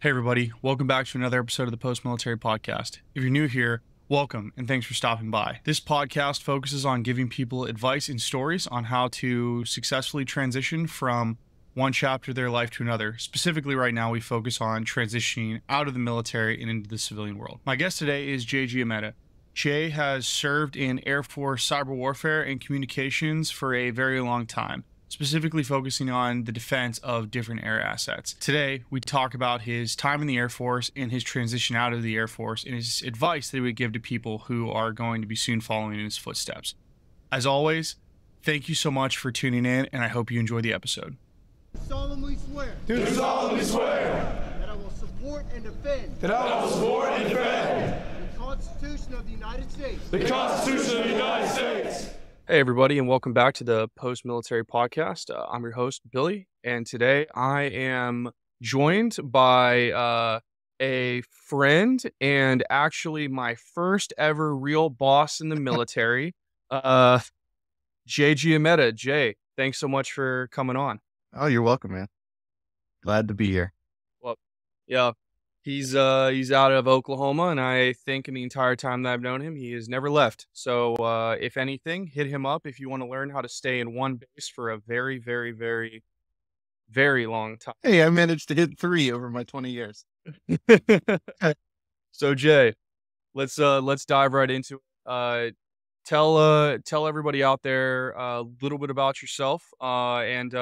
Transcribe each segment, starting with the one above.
Hey, everybody. Welcome back to another episode of the Post Military Podcast. If you're new here, welcome and thanks for stopping by. This podcast focuses on giving people advice and stories on how to successfully transition from one chapter of their life to another. Specifically, right now, we focus on transitioning out of the military and into the civilian world. My guest today is Giametta. Jay has served in Air Force cyber warfare and communications for a very long time, specifically focusing on the defense of different air assets. Today, we talk about his time in the Air Force and his transition out of the Air Force and his advice that he would give to people who are going to be soon following in his footsteps. As always, thank you so much for tuning in, and I hope you enjoy the episode. Solemnly swear Do solemnly swear that I will support and defend that I will support and defend the Constitution of the United States the Constitution of the United States. Hey, everybody, and welcome back to the Post Military Podcast. I'm your host, Billy, and today I am joined by a friend and actually my first ever real boss in the military, Jay Giametta. Jay, thanks so much for coming on. Oh, you're welcome, man. Glad to be here. Well, yeah, he's out of Oklahoma, and I think in the entire time that I've known him, he has never left. So if anything, hit him up if you want to learn how to stay in one base for a very, very, very, very long time. Hey, I managed to hit 3 over my 20 years. So Jay, let's dive right into it. Tell everybody out there a little bit about yourself and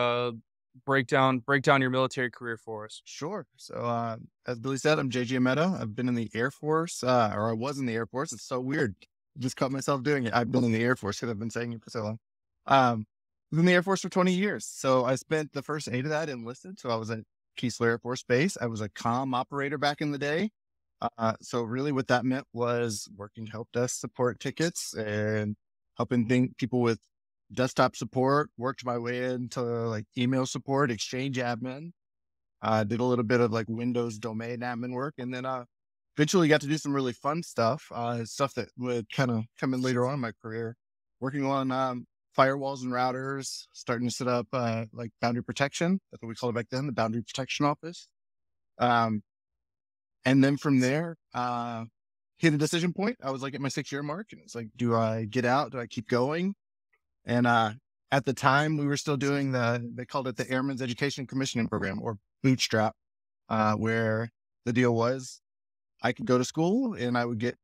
break down your military career for us. Sure. So, as Billy said, I'm J.G. Giametta. I've been in the Air Force, or I was in the Air Force. It's so weird. Just caught myself doing it. I've been in the Air Force because I've been saying it for so long. I was in the Air Force for 20 years. So I spent the first 8 of that enlisted. So I was at Keesler Air Force Base. I was a comm operator back in the day. So really what that meant was working help desk support tickets and helping people with desktop support, worked my way into like email support, Exchange admin, did a little bit of like Windows domain admin work. And then, eventually got to do some really fun stuff, stuff that would kind of come in later on in my career, working on, firewalls and routers, starting to set up, like boundary protection. That's what we called it back then, the boundary protection office. And then from there, hit a decision point. I was like at my 6-year mark and it's like, do I get out? Do I keep going? And at the time, we were still doing they called it the Airman's Education Commissioning Program, or Bootstrap, where the deal was I could go to school and I would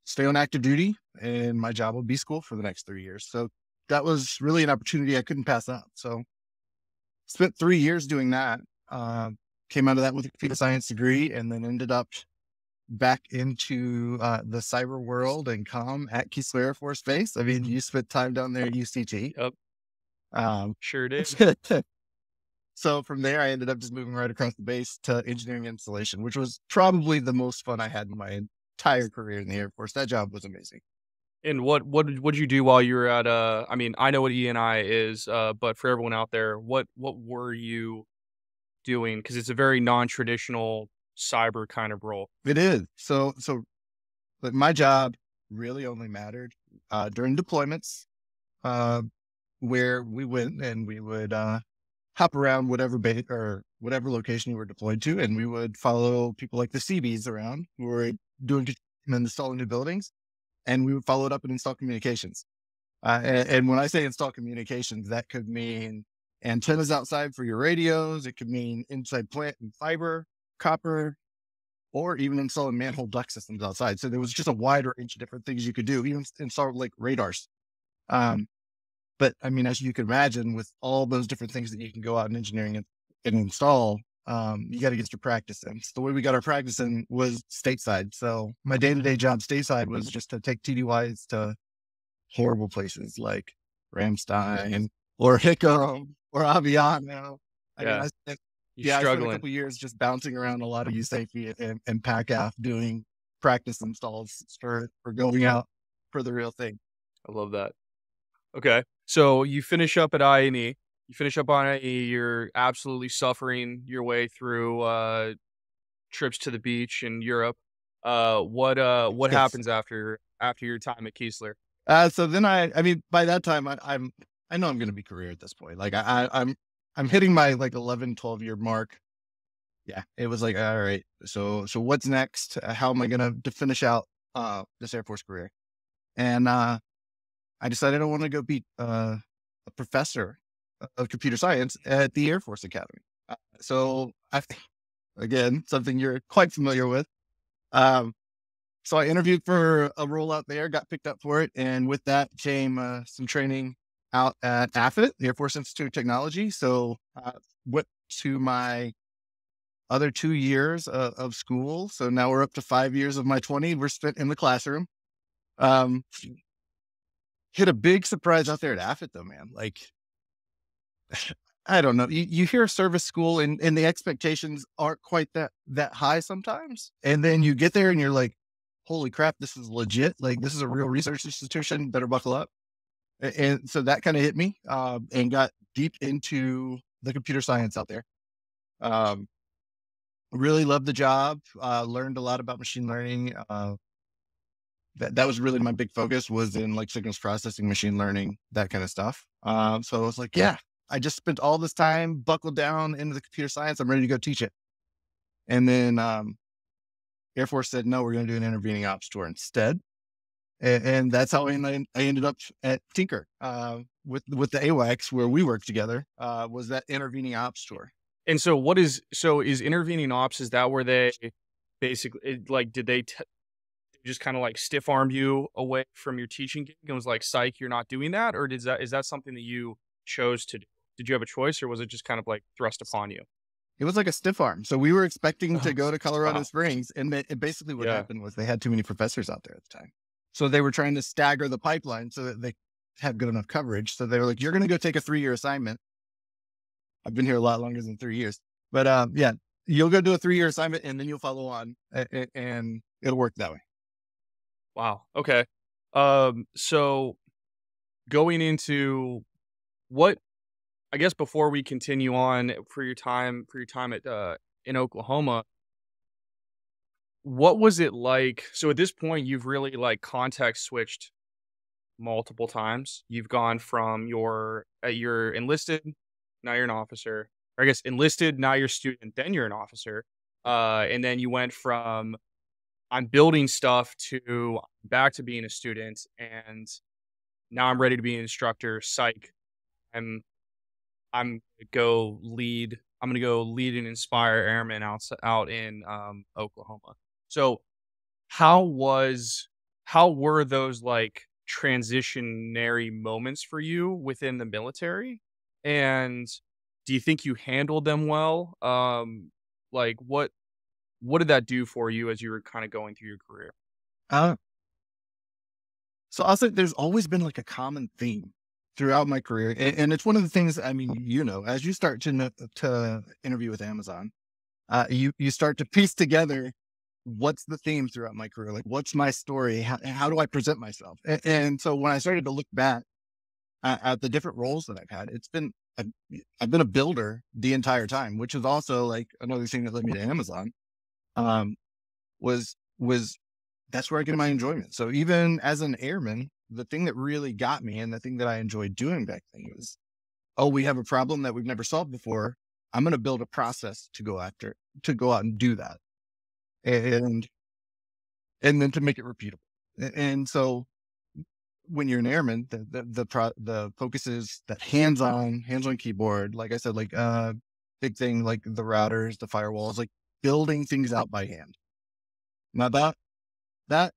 stay on active duty and my job would be school for the next 3 years. So that was really an opportunity I couldn't pass up. So spent 3 years doing that, came out of that with a computer science degree and then ended up back into the cyber world and comm at Keesler Air Force Base. I mean, you spent time down there at UCT. Yep. Sure did. So from there, I ended up just moving right across the base to engineering installation, which was probably the most fun I had in my entire career in the Air Force. That job was amazing. And what did you do while you were at I mean, I know what E&I is, but for everyone out there, what were you doing? Because it's a very non-traditional cyber kind of role. It is. So like my job really only mattered during deployments, where we went and we would hop around whatever base or whatever location you were deployed to, and we would follow people like the CBs around who were doing and installing new buildings, and we would follow it up and install communications. And when I say install communications, that could mean antennas outside for your radios. It could mean inside plant and fiber, copper, or even installing manhole duct systems outside. So there was just a wide range of different things you could do, even install like radars. But I mean, as you can imagine, with all those different things that you can go out in engineering and install, you got to get your practice in. So the way we got our practice in was stateside. So my day-to-day job stateside was just to take TDYs to horrible places like Ramstein or Hickam or Aviano. I mean, I spent a couple years just bouncing around a lot of USAFE and PACAF doing practice installs for going out for the real thing. I love that. Okay. So you finish up at I&E. You finish up on I&E, you're absolutely suffering your way through trips to the beach in Europe. What Yes. happens after your time at Keesler? So then I mean, by that time I know I'm going to be career at this point. Like I'm hitting my like 11, 12 year mark. yeah, it was like, all right, so what's next? How am I gonna to finish out this Air Force career? And I decided I want to go be a professor of computer science at the Air Force Academy. So I, again, something you're quite familiar with. Um, so I interviewed for a role out there, got picked up for it, and with that came some training out at AFIT, the Air Force Institute of Technology. So went to my other 2 years of school. So now we're up to 5 years of my 20 were spent in the classroom. Um, Hit a big surprise out there at AFIT though, man. Like, I don't know. You hear service school and the expectations aren't quite that high sometimes. And then you get there and you're like, holy crap, this is legit. Like, this is a real research institution. Better buckle up. And so that kind of hit me and got deep into the computer science out there. Um, really loved the job. Learned a lot about machine learning. That was really my big focus, was in like signals processing, machine learning, that kind of stuff. So I was like, yeah, I just spent all this time buckled down into the computer science. I'm ready to go teach it. And then Air Force said, no, we're going to do an intervening ops tour instead. And that's how I ended up at Tinker with the AWACS, where we worked together, was that intervening ops tour. And so is intervening ops, is that where they basically, like, did they just kind of like stiff armed you away from your teaching gig and was like, psych, you're not doing that? Or is that something that you chose to do? Did you have a choice, or was it just kind of like thrust upon you? It was like a stiff arm. So we were expecting to go to Colorado Wow. Springs, and basically what Yeah. happened was they had too many professors out there at the time. So they were trying to stagger the pipeline so that they had good enough coverage. So they were like, you're going to go take a 3-year assignment. I've been here a lot longer than 3 years, but yeah, you'll go do a 3-year assignment and then you'll follow on and it'll work that way. Wow. Okay. So going into what, I guess before we continue on for your time at in Oklahoma, what was it like? So at this point, you've really like context switched multiple times. You've gone from you're enlisted, now you're an officer. Or I guess enlisted, now you're a student, then you're an officer. And then you went from I'm building stuff to back to being a student, and now I'm ready to be an instructor. Psych. I'm I'm gonna go lead and inspire airmen out in Oklahoma. So how were those like transitionary moments for you within the military? And do you think you handled them well? Like what did that do for you as you were kind of going through your career? Uh, so I'll say there's always been like a common theme throughout my career. And it's one of the things, I mean, as you start to interview with Amazon, you start to piece together what's the theme throughout my career? Like, what's my story? How do I present myself? And so when I started to look back at the different roles that I've had, I've, I've been a builder the entire time, which is also like another thing that led me to Amazon. Um, was that's where I get my enjoyment. So even as an airman, the thing that really got me and the thing that I enjoyed doing back then was, oh, we have a problem that we've never solved before. I'm going to build a process to go out and do that. And then to make it repeatable. And so when you're an airman, the focus is that hands-on keyboard. Like I said, like big thing, like the routers, the firewalls, like building things out by hand. Now that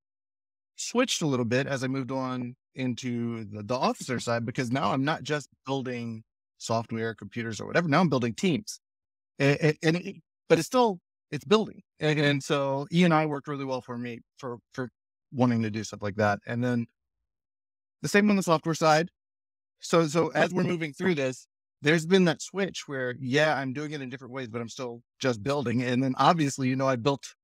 switched a little bit as I moved on into the officer side, because now I'm not just building software, computers, or whatever. Now I'm building teams, but it's building. And so E and I worked really well for me for wanting to do stuff like that. And then the same on the software side. So as we're moving through this, there's been that switch where, yeah, I'm doing it in different ways, but I'm still just building. And then obviously, I built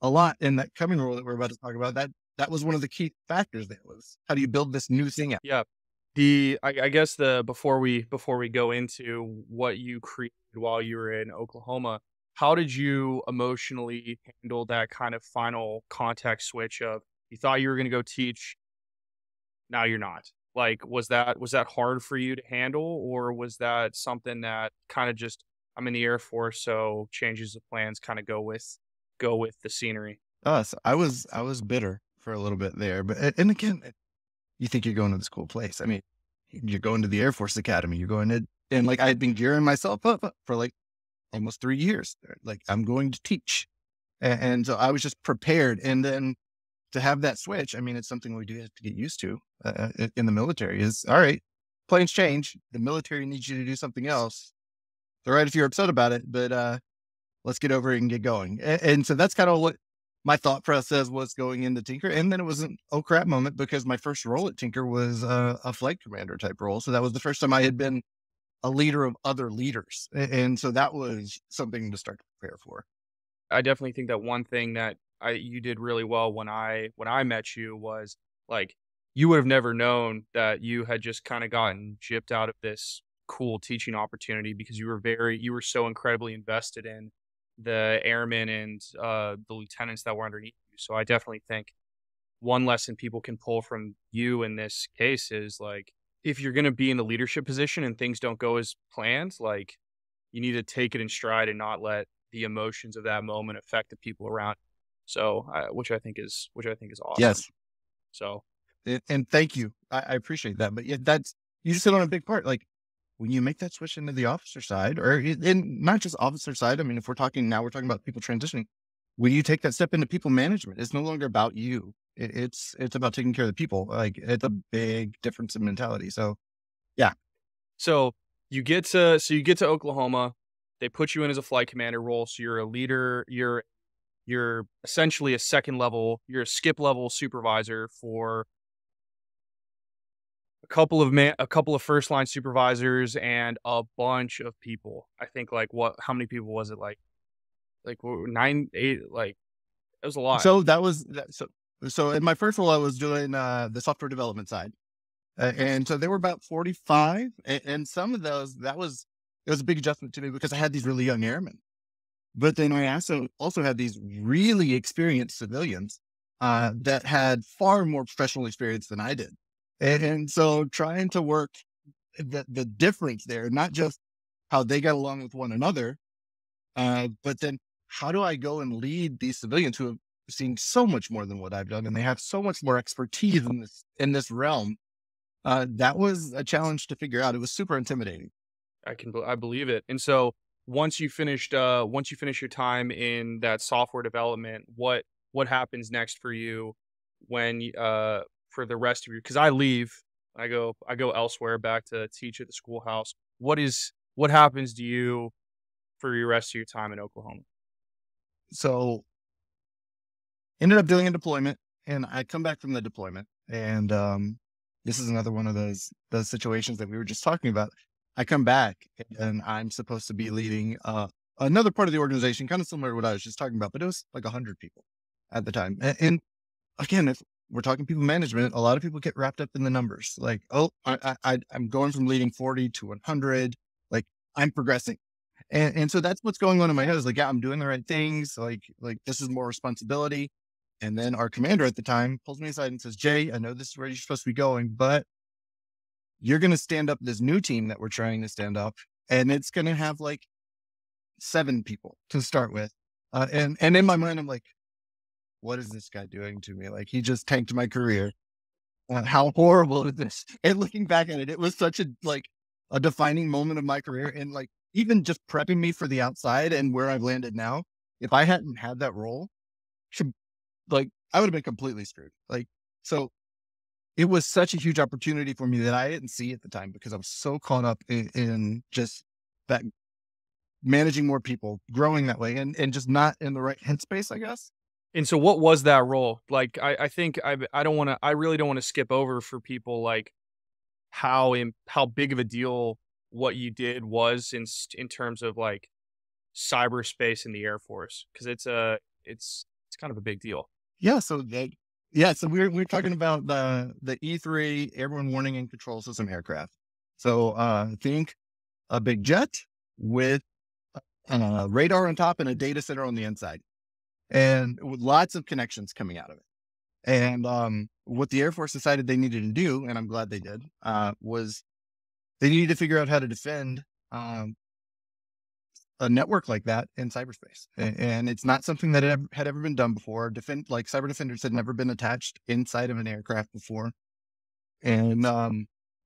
a lot in that coming role that we're about to talk about. That was one of the key factors there was, how do you build this new thing out? Yeah. I guess before we go into what you created while you were in Oklahoma, how did you emotionally handle that kind of final context switch of you thought you were going to go teach, now you're not? Like, was that hard for you to handle, or was that something that kind of just I'm in the Air Force, so changes of plans kind of go with the scenery. Us, I was bitter for a little bit there, but and again, you think you're going to this cool place. I mean, you're going to the Air Force Academy. You're going to, and like I had been gearing myself up for like almost 3 years. Like I'm going to teach, and so I was just prepared. And then to have that switch, I mean, it's something we do have to get used to in the military. Is all right. Planes change. The military needs you to do something else. It's all right if you're upset about it, but let's get over it and get going. And so that's kind of what my thought process was going into Tinker. And then it was an oh crap moment because my first role at Tinker was a flight commander type role. So that was the first time I had been a leader of other leaders. And so that was something to start to prepare for. I definitely think that one thing that you did really well when I met you was like you would have never known that you had just kind of gotten gypped out of this cool teaching opportunity because you were so incredibly invested in the airmen and the lieutenants that were underneath you. So I definitely think one lesson people can pull from you in this case is like if you're going to be in a leadership position and things don't go as planned, like you need to take it in stride and not let the emotions of that moment affect the people around. So, which I think is awesome. Yes. So, And thank you. I appreciate that. But yeah, that's, you just hit on a big part. Like when you make that switch into the officer side or in not just officer side. I mean, if we're talking now, we're talking about people transitioning. When you take that step into people management, it's no longer about you. It's about taking care of the people. Like it's a big difference in mentality. So yeah. so you get to Oklahoma. They put you in as a flight commander role, so you're a leader. You're essentially a second level. You're a skip level supervisor for a couple of first line supervisors and a bunch of people. I think like what? How many people was it? Nine, eight. Like it was a lot. So that was so in my first role, I was doing the software development side. And so there were about 45 and some of those, it was a big adjustment to me because I had these really young airmen. But then I also had these really experienced civilians that had far more professional experience than I did. And so trying to work the difference there, not just how they got along with one another, but then how do I go and lead these civilians who have seen so much more than what I've done, and they have so much more expertise in this realm. That was a challenge to figure out. It was super intimidating. I believe it. And so once you finish your time in that software development, what happens next for you for the rest of your? Because I leave, I go elsewhere back to teach at the schoolhouse. What happens to you for your rest of your time in Oklahoma? So ended up doing a deployment, and I come back from the deployment, and this is another one of those situations that we were just talking about. I come back and I'm supposed to be leading another part of the organization, kind of similar to what I was just talking about, but it was like 100 people at the time. And again, if we're talking people management, a lot of people get wrapped up in the numbers. Like, oh, I'm going from leading 40 to 100. Like I'm progressing. And so that's what's going on in my head is like, yeah, I'm doing the right things. Like this is more responsibility. And then our commander at the time pulls me aside and says, Jay, I know this is where you're supposed to be going, but you're going to stand up this new team that we're trying to stand up. And it's going to have like 7 people to start with. And in my mind, I'm like, what is this guy doing to me? Like he just tanked my career. How horrible is this? And looking back at it, it was such a defining moment of my career. And like, even just prepping me for the outside and where I've landed now, if I hadn't had that role, like I would have been completely screwed. Like, so it was such a huge opportunity for me that I didn't see at the time because I was so caught up in just that managing more people, growing that way and just not in the right headspace, I guess. And so what was that role? Like, I think I really don't want to skip over for people like how big of a deal what you did was in terms of like cyberspace in the Air Force. Cause it's kind of a big deal. Yeah. So so we're talking about the E3 airborne warning and control system aircraft. So think a big jet with radar on top and a data center on the inside, and with lots of connections coming out of it. And what the Air Force decided they needed to do, and I'm glad they did, was they needed to figure out how to defend a network like that in cyberspace. And it's not something that had ever been done before. Like cyber defenders had never been attached inside of an aircraft before. And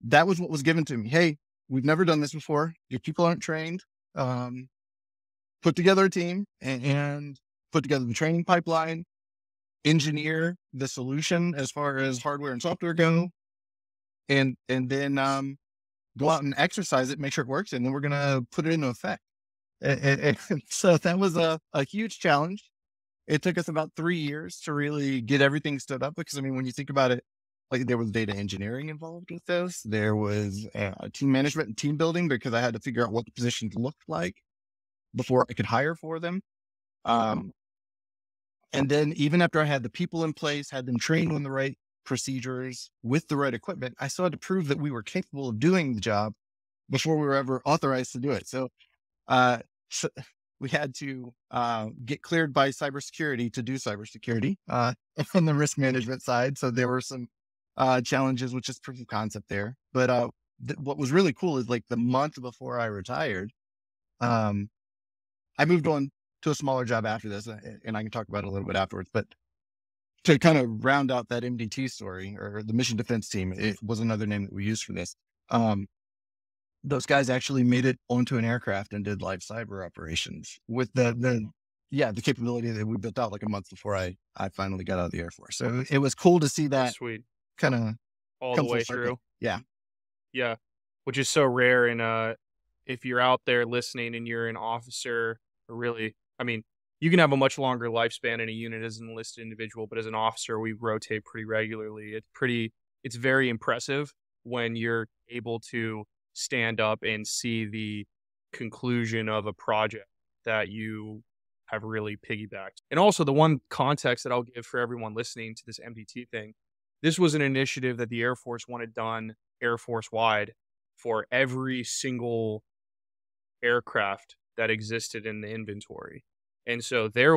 that was what was given to me. Hey, we've never done this before. Your people aren't trained. Put together a team and put together the training pipeline, engineer the solution as far as hardware and software go, and then go out and exercise it, make sure it works, and then we're going to put it into effect. And so that was a huge challenge. It took us about 3 years to really get everything stood up because, I mean, when you think about it, like there was data engineering involved with this. There was team management and team building because I had to figure out what the positions looked like before I could hire for them. And then even after I had the people in place, had them trained on the right procedures with the right equipment, I still had to prove that we were capable of doing the job before we were ever authorized to do it. So we had to get cleared by cybersecurity to do cybersecurity on the risk management side. So there were some challenges, which is proof of concept there. But what was really cool is like the month before I retired, I moved on to a smaller job after this, and I can talk about it a little bit afterwards. But to kind of round out that MDT story, or the Mission Defense Team, it was another name that we used for this. Those guys actually made it onto an aircraft and did live cyber operations with the capability that we built out like a month before I finally got out of the Air Force. So it was cool to see that Sweet. kind of All the way through. Yeah. Yeah. Which is so rare. And if you're out there listening and you're an officer, or really, I mean, you can have a much longer lifespan in a unit as an enlisted individual, but as an officer, we rotate pretty regularly. It's very impressive when you're able to stand up and see the conclusion of a project that you have really piggybacked. And also the one context that I'll give for everyone listening to this MDT thing, this was an initiative that the Air Force wanted done Air Force wide for every single aircraft that existed in the inventory. And so there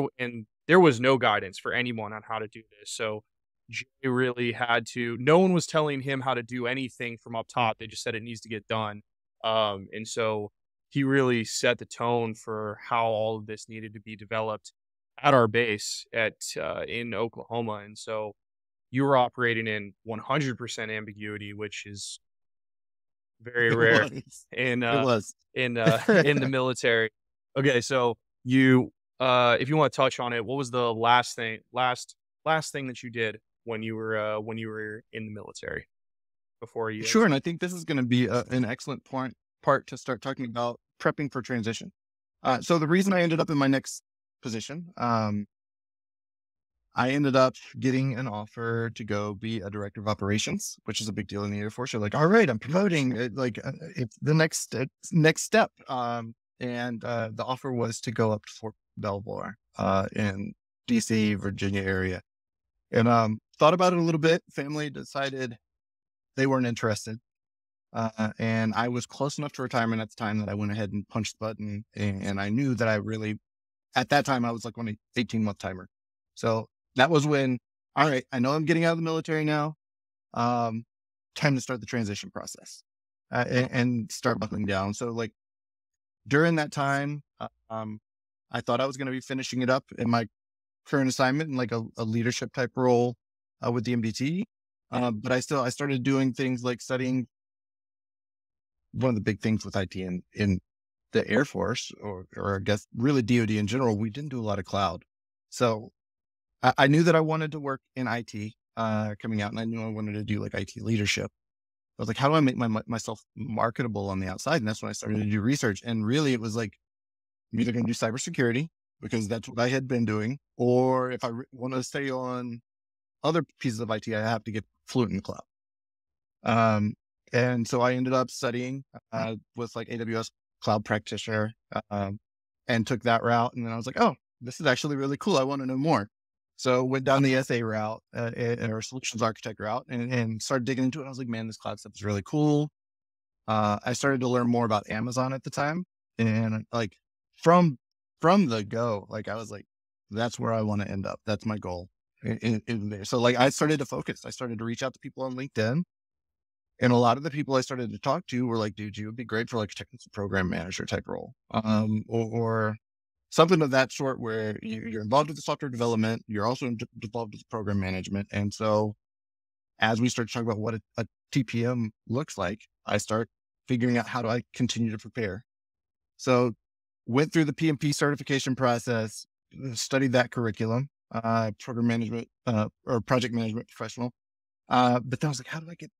was no guidance for anyone on how to do this. So Jay really had to, no one was telling him how to do anything from up top. They just said it needs to get done. And so he really set the tone for how all of this needed to be developed at our base in Oklahoma. And so you were operating in 100% ambiguity, which is very rare in the military. Okay, so you if you want to touch on it, what was the last thing that you did when you were in the military before you? Sure, and I think this is going to be an excellent part to start talking about prepping for transition. So the reason I ended up in my next position, I ended up getting an offer to go be a director of operations, which is a big deal in the Air Force. You're like, all right, I'm promoting. It's the next step. And the offer was to go up to Fort Belvoir in DC, Virginia area. And thought about it a little bit. Family decided they weren't interested. And I was close enough to retirement at the time that I went ahead and punched the button. And I knew that at that time, I was like on an 18-month timer. So that was when, all right, I know I'm getting out of the military now. Time to start the transition process and start buckling down. So like during that time, I thought I was going to be finishing it up in my current assignment in like a leadership type role with the MDT. But I started doing things like studying. One of the big things with IT in the Air Force, or I guess really DoD in general, we didn't do a lot of cloud. So I knew that I wanted to work in IT coming out, and I knew I wanted to do like IT leadership. I was like, how do I make myself marketable on the outside? And that's when I started to do research. And really, it was like, I'm either going to do cybersecurity because that's what I had been doing, or if I want to stay on other pieces of IT, I have to get fluent in cloud. And so I ended up studying with like AWS cloud practitioner and took that route. And then I was like, oh, this is actually really cool. I want to know more. So went down the SA route or solutions architect route and started digging into it. I was like, man, this cloud stuff is really cool. I started to learn more about Amazon at the time. And like from the go, like I was like, that's where I want to end up. That's my goal in there. So like I started to focus. I started to reach out to people on LinkedIn. And a lot of the people I started to talk to were like, dude, you would be great for like a technical program manager type role. Or something of that sort where you're involved with the software development. You're also involved with program management. And so as we start talking about what a TPM looks like, I start figuring out how do I continue to prepare. So went through the PMP certification process, studied that curriculum, program management, or project management professional. But then I was like, how do I get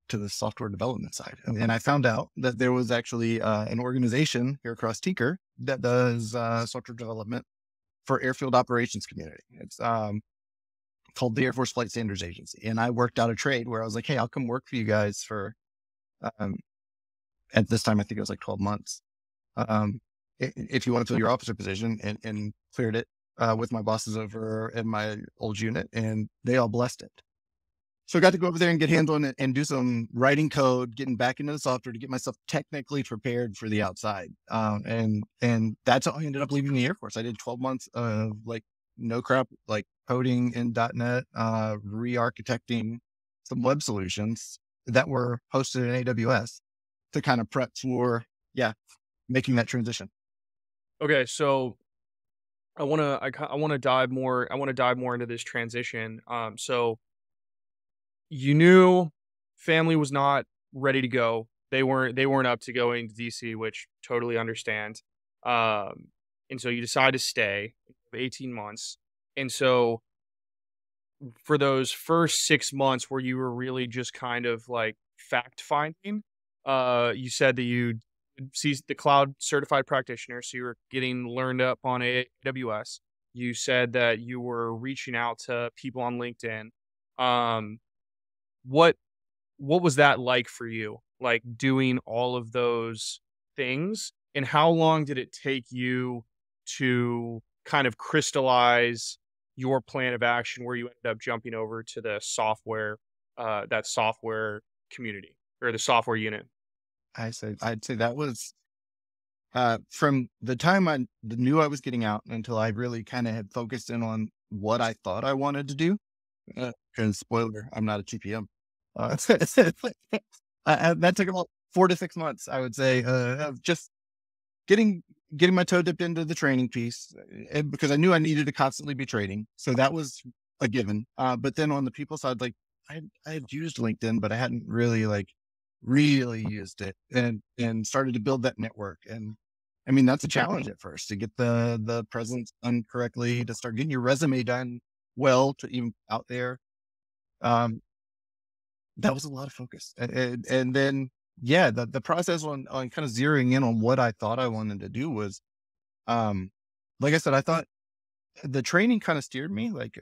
to the software development side? And I found out that there was actually an organization here across Tinker that does software development for airfield operations community. It's called the Air Force Flight Standards Agency. And I worked out a trade where I was like, hey, I'll come work for you guys for, at this time, I think it was like 12 months. If you want to fill your officer position, and cleared it with my bosses over in my old unit, and they all blessed it. So I got to go over there and get hands on it and do some writing code, getting back into the software to get myself technically prepared for the outside. And that's how I ended up leaving the Air Force. I did 12 months of like no crap, like coding in .NET, re-architecting some web solutions that were hosted in AWS to kind of prep for, making that transition. Okay, so I want to dive more into this transition. So you knew family was not ready to go. They weren't up to going to DC, which totally understand. And so you decide to stay 18 months. And so for those first 6 months where you were really just kind of like fact finding, you said that you see the cloud certified practitioner. So you were getting learned up on AWS. You said that you were reaching out to people on LinkedIn. What was that like for you? Like doing all of those things, and how long did it take you to kind of crystallize your plan of action where you ended up jumping over to the software, that software community or the software unit? I'd say that was from the time I knew I was getting out until I really kind of had focused in on what I thought I wanted to do. Because spoiler, I'm not a TPM. That took about 4 to 6 months, I would say, of just getting my toe dipped into the training piece, because I knew I needed to constantly be trading. So that was a given. But then on the people side, like I had used LinkedIn, but I hadn't really really used it and started to build that network. And I mean, that's a challenge at first to get the presence done correctly, to start getting your resume done well, to even out there. That was a lot of focus. And then, the process on kind of zeroing in on what I thought I wanted to do was, like I said, I thought the training kind of steered me. Like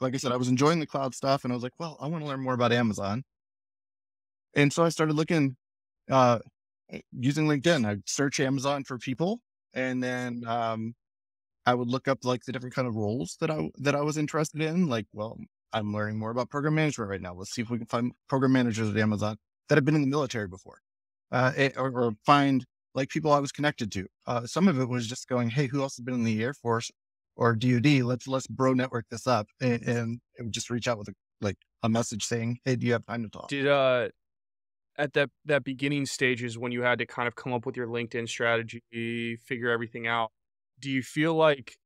I said, I was enjoying the cloud stuff, and I was like, well, I want to learn more about Amazon. And so I started looking, using LinkedIn. I'd search Amazon for people, and then, I would look up like the different kind of roles that I was interested in. Like, well, I'm learning more about program management right now. Let's see if we can find program managers at Amazon that have been in the military before, or find like people I was connected to. Some of it was just going, hey, who else has been in the Air Force or DoD? Let's bro network this up, and it would just reach out with a message saying, hey, do you have time to talk? Did at that beginning stages when you had to kind of come up with your LinkedIn strategy, figure everything out, do you feel like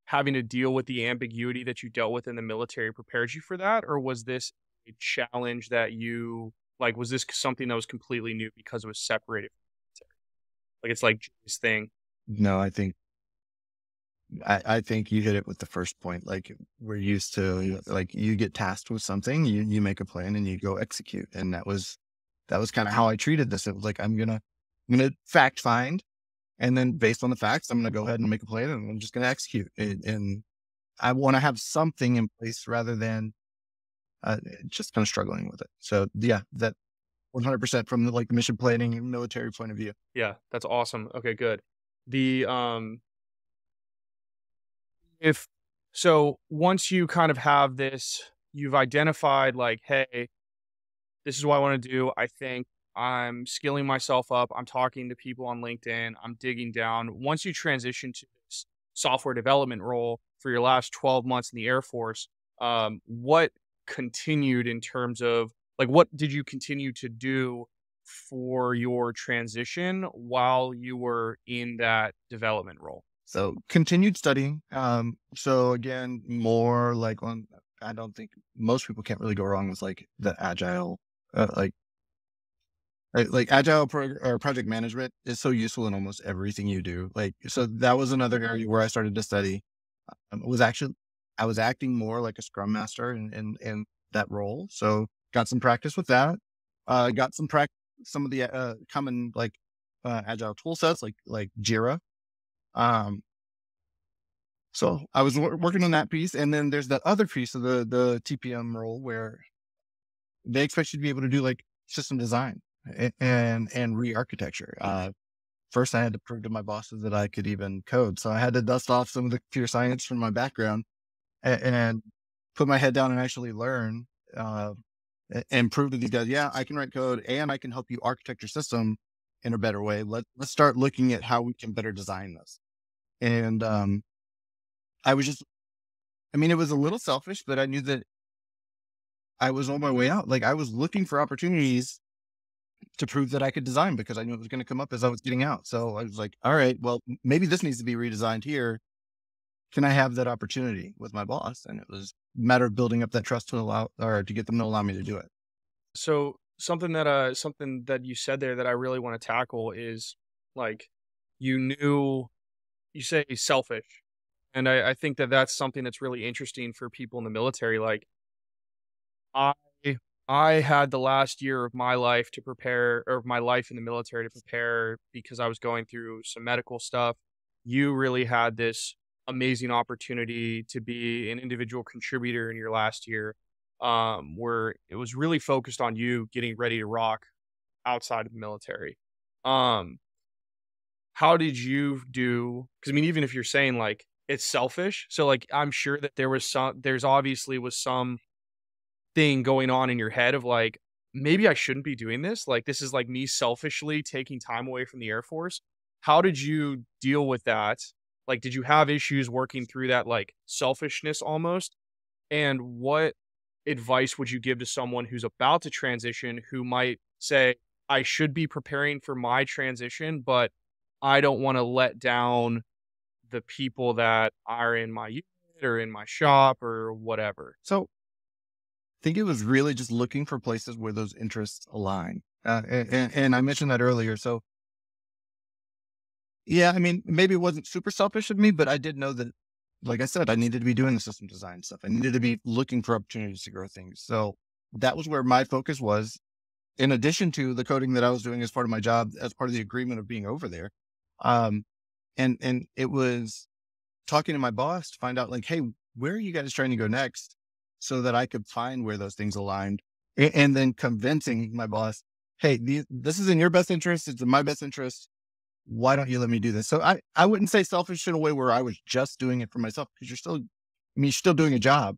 having to deal with the ambiguity that you dealt with in the military prepared you for that? Or was this a challenge that was this something that was completely new because it was separated from the military? Like, it's like Jay's thing. No, I think you hit it with the first point. Like, we're used to, like, you get tasked with something, you make a plan and you go execute. And that was kind of how I treated this. It was like, I'm gonna fact find, and then based on the facts, I'm gonna go ahead and make a plan, and I'm just gonna execute it. And I want to have something in place rather than just kind of struggling with it. So that 100% from the mission planning and military point of view. Yeah, that's awesome. Okay, good. The if so once you kind of have this, you've identified like, hey, this is what I want to do. I think I'm skilling myself up. I'm talking to people on LinkedIn. I'm digging down. Once you transition to this software development role for your last 12 months in the Air Force, what continued in terms of Like, what did you continue to do for your transition while you were in that development role? So continued studying. So again, more like on, I don't think most people can't really go wrong with like the agile, like, like agile or project management is so useful in almost everything you do. Like, so that was another area where I started to study. It was actually, I was acting more like a scrum master in that role. So got some practice with that. Got some practice, some of the common like agile tool sets like Jira. Um, So I was working on that piece, and then there's that other piece of the TPM role where they expect you to be able to do like system design and re-architecture. First, I had to prove to my bosses that I could even code, so I had to dust off some of the computer science from my background and put my head down and actually learn and prove to these guys, yeah, I can write code and I can help you architect your system in a better way. Let's start looking at how we can better design this. And I was just I mean, it was a little selfish, but I knew that I was on my way out. Like I was looking for opportunities to prove that I could design because I knew it was going to come up as I was getting out. So I was like, all right, well, maybe this needs to be redesigned here. Can I have that opportunity with my boss? And it was a matter of building up that trust to allow or to get them to allow me to do it. So something that you said there that I really want to tackle is like you knew you say selfish, and I think that that's something that's really interesting for people in the military. Like I I had the last year of my life to prepare, or my life in the military to prepare, because I was going through some medical stuff. You really had this amazing opportunity to be an individual contributor in your last year, where it was really focused on you getting ready to rock outside of the military. Um, how did you do? Because I mean, even if you're saying like it's selfish, so like I'm sure that there's obviously was some thing going on in your head of like, maybe I shouldn't be doing this. Like, this is like me selfishly taking time away from the Air Force. How did you deal with that? Like, did you have issues working through that, like selfishness almost? And what advice would you give to someone who's about to transition who might say, I should be preparing for my transition, but I don't want to let down the people that are in my unit or in my shop or whatever? So I think it was really just looking for places where those interests align. And I mentioned that earlier. So yeah, I mean, maybe it wasn't super selfish of me, but I did know that, like I said, I needed to be doing the system design stuff. I needed to be looking for opportunities to grow things. So that was where my focus was, in addition to the coding that I was doing as part of my job, as part of the agreement of being over there. Um, and it was talking to my boss to find out like, hey, where are you guys trying to go next? So that I could find where those things aligned, and then convincing my boss, hey, this is in your best interest. It's in my best interest. Why don't you let me do this? So I wouldn't say selfish in a way where I was just doing it for myself, because you're still doing a job.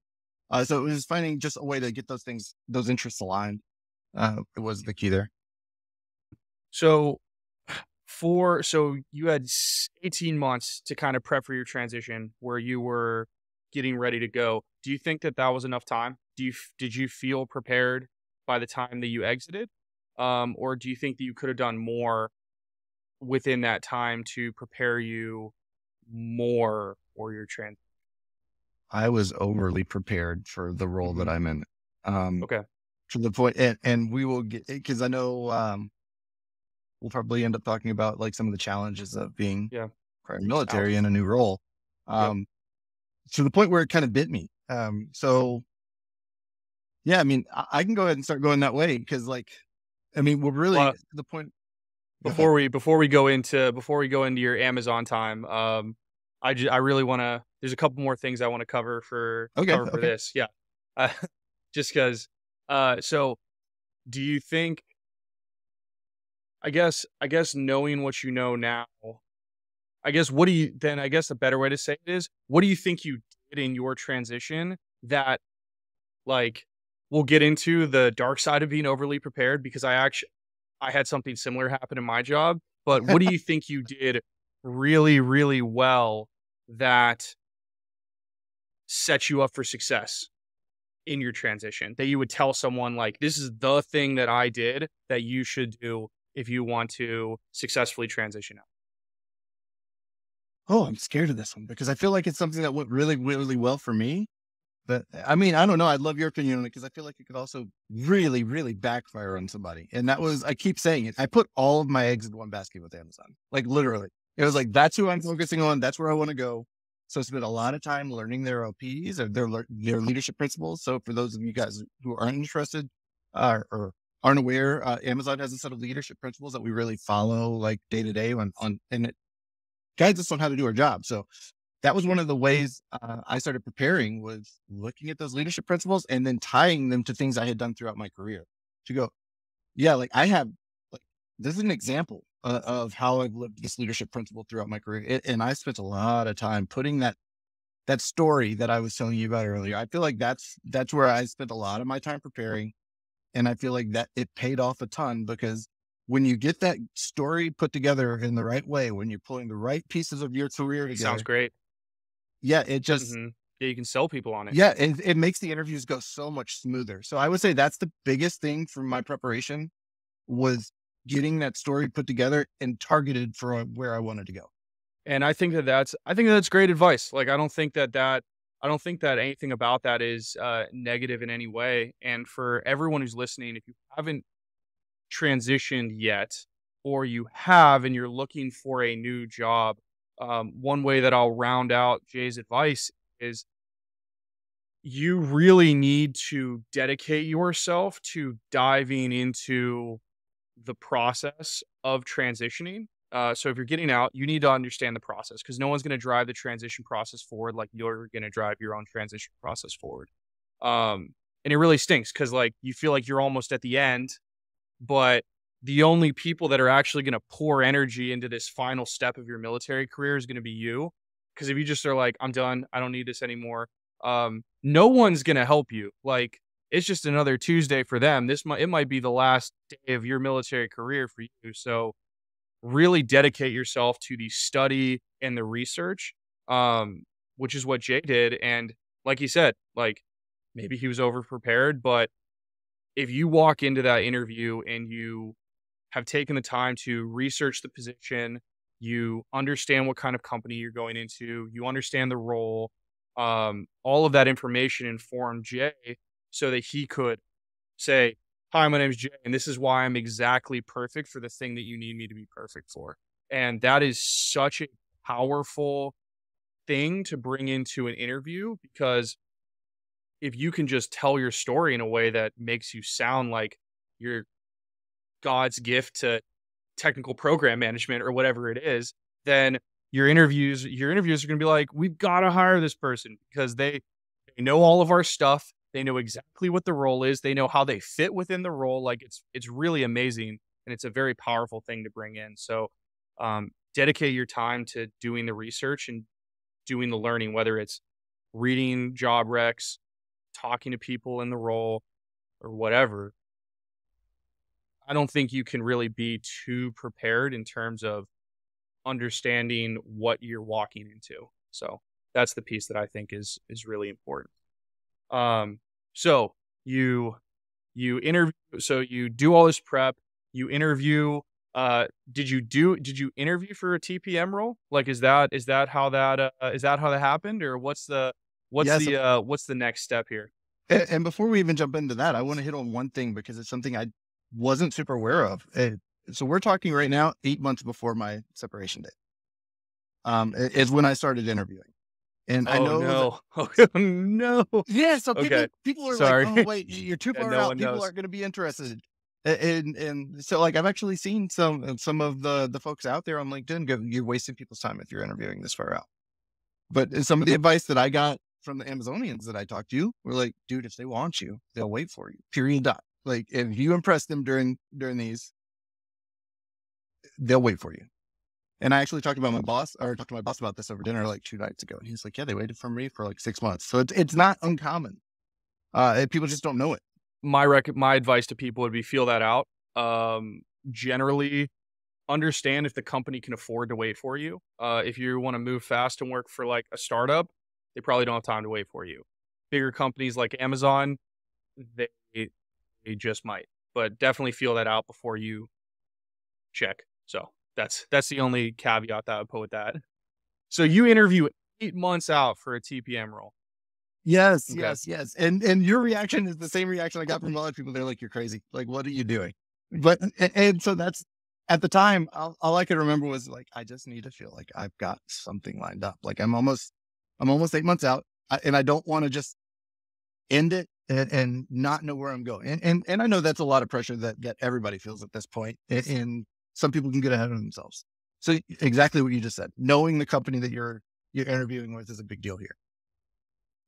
So it was finding just a way to get those interests aligned. It was the key there. So so you had 18 months to kind of prep for your transition where you were getting ready to go. Do you think that that was enough time? Did you feel prepared by the time that you exited? Or do you think that you could have done more within that time to prepare you more for your transition? I was overly prepared for the role that I'm in. Um, Okay. to the point, and we will get, because I know we'll probably end up talking about like some of the challenges of being Yeah. prior military Out. in a new role. Yep. To the point where it kind of bit me. So yeah, I mean, I can go ahead and start going that way because, like, I mean, we're really Well, to the point. Go ahead. before we go into your Amazon time, I really want to. There's a couple more things I want to Okay, cover for okay. this. Yeah, uh, just because. So do you think? I guess knowing what you know now, I guess what do you then? I guess a better way to say it is, what do you think you did in your transition that like we'll get into the dark side of being overly prepared, because I had something similar happen in my job, but what do you think you did really, really well that set you up for success? in your transition that you would tell someone like, this is the thing that I did that you should do if you want to successfully transition out? Oh, I'm scared of this one because I feel like it's something that went really, really well for me. But I mean, I don't know. I'd love your opinion on it because I feel like it could also really, really backfire on somebody. And that was, I keep saying it. I put all of my eggs in one basket with Amazon, like literally. It was like, that's who I'm focusing on. That's where I want to go. So I spent a lot of time learning their OPs or their leadership principles. So for those of you guys who aren't interested or aren't aware, Amazon has a set of leadership principles that we really follow like day to day and it guides us on how to do our job. So that was one of the ways I started preparing was looking at those leadership principles and then tying them to things I had done throughout my career to go, yeah, like I have, like, this is an example of how I've lived this leadership principle throughout my career. And I spent a lot of time putting that story that I was telling you about earlier. I feel like that's where I spent a lot of my time preparing. And I feel like that it paid off a ton because when you get that story put together in the right way, when you're pulling the right pieces of your career together, Sounds great. yeah, it just, Yeah, you can sell people on it. yeah, it makes the interviews go so much smoother. So I would say that's the biggest thing from my preparation was getting that story put together and targeted for where I wanted to go. And I think that's great advice. Like, I don't think that anything about that is negative in any way. And for everyone who's listening, if you haven't transitioned yet, or you have and you're looking for a new job, one way that I'll round out Jay's advice is you really need to dedicate yourself to diving into the process of transitioning. So if you're getting out, you need to understand the process because no one's going to drive the transition process forward like you're going to drive your own transition process forward. And it really stinks because like you feel like you're almost at the end, but the only people that are actually going to pour energy into this final step of your military career is going to be you. Because if you just are like, I'm done, I don't need this anymore, no one's going to help you. Like, it's just another Tuesday for them. It might be the last day of your military career for you. So really dedicate yourself to the study and the research, which is what Jay did. And like he said, like maybe he was over prepared, but if you walk into that interview and you have taken the time to research the position, you understand what kind of company you're going into, you understand the role, all of that information informed Jay so that he could say, hi, my name is Jay, and this is why I'm exactly perfect for the thing that you need me to be perfect for. And that is such a powerful thing to bring into an interview because if you can just tell your story in a way that makes you sound like you're God's gift to technical program management or whatever it is, then your interviews are going to be like, we've got to hire this person because they know all of our stuff. They know exactly what the role is. They know how they fit within the role. Like it's really amazing. And it's a very powerful thing to bring in. So dedicate your time to doing the research and doing the learning, whether it's reading job recs, talking to people in the role or whatever. I don't think you can really be too prepared in terms of understanding what you're walking into. So that's the piece that I think is really important. So you interview, so you do all this prep, you interview, did you interview for a TPM role? Like, is that how that happened or what's the next step here? And before we even jump into that, I want to hit on one thing because it's something I wasn't super aware of. So we're talking right now, 8 months before my separation date. Is when I started interviewing. And I know, no. Oh no. Yeah. So people are Sorry. like, oh wait, you're too far out. People aren't going to be interested. And so like, I've actually seen some of the folks out there on LinkedIn go, you're wasting people's time if you're interviewing this far out. But some of the advice that I got from the Amazonians that I talked to were like, dude, if they want you, they'll wait for you. Period. Dot. Like if you impress them during these, they'll wait for you. And I actually talked to my boss about this over dinner like 2 nights ago. And he's like, yeah, they waited for me for like 6 months. So it's not uncommon. People just don't know it. My advice to people would be feel that out. Generally understand if the company can afford to wait for you. If you want to move fast and work for like a startup, they probably don't have time to wait for you. bigger companies like Amazon, they they just might. But definitely feel that out before you check. So that's the only caveat that I would put with that. So you interview 8 months out for a TPM role. Yes, Okay. yes, yes. And your reaction is the same reaction I got from a lot of people. They're like, "You're crazy. Like, what are you doing?" But and so that's at the time. All I could remember was like, I just need to feel like I've got something lined up. Like I'm almost 8 months out, and I don't want to just end it and not know where I'm going. And I know that's a lot of pressure that everybody feels at this point. And some people can get ahead of themselves. So exactly what you just said. Knowing the company that you're interviewing with is a big deal here.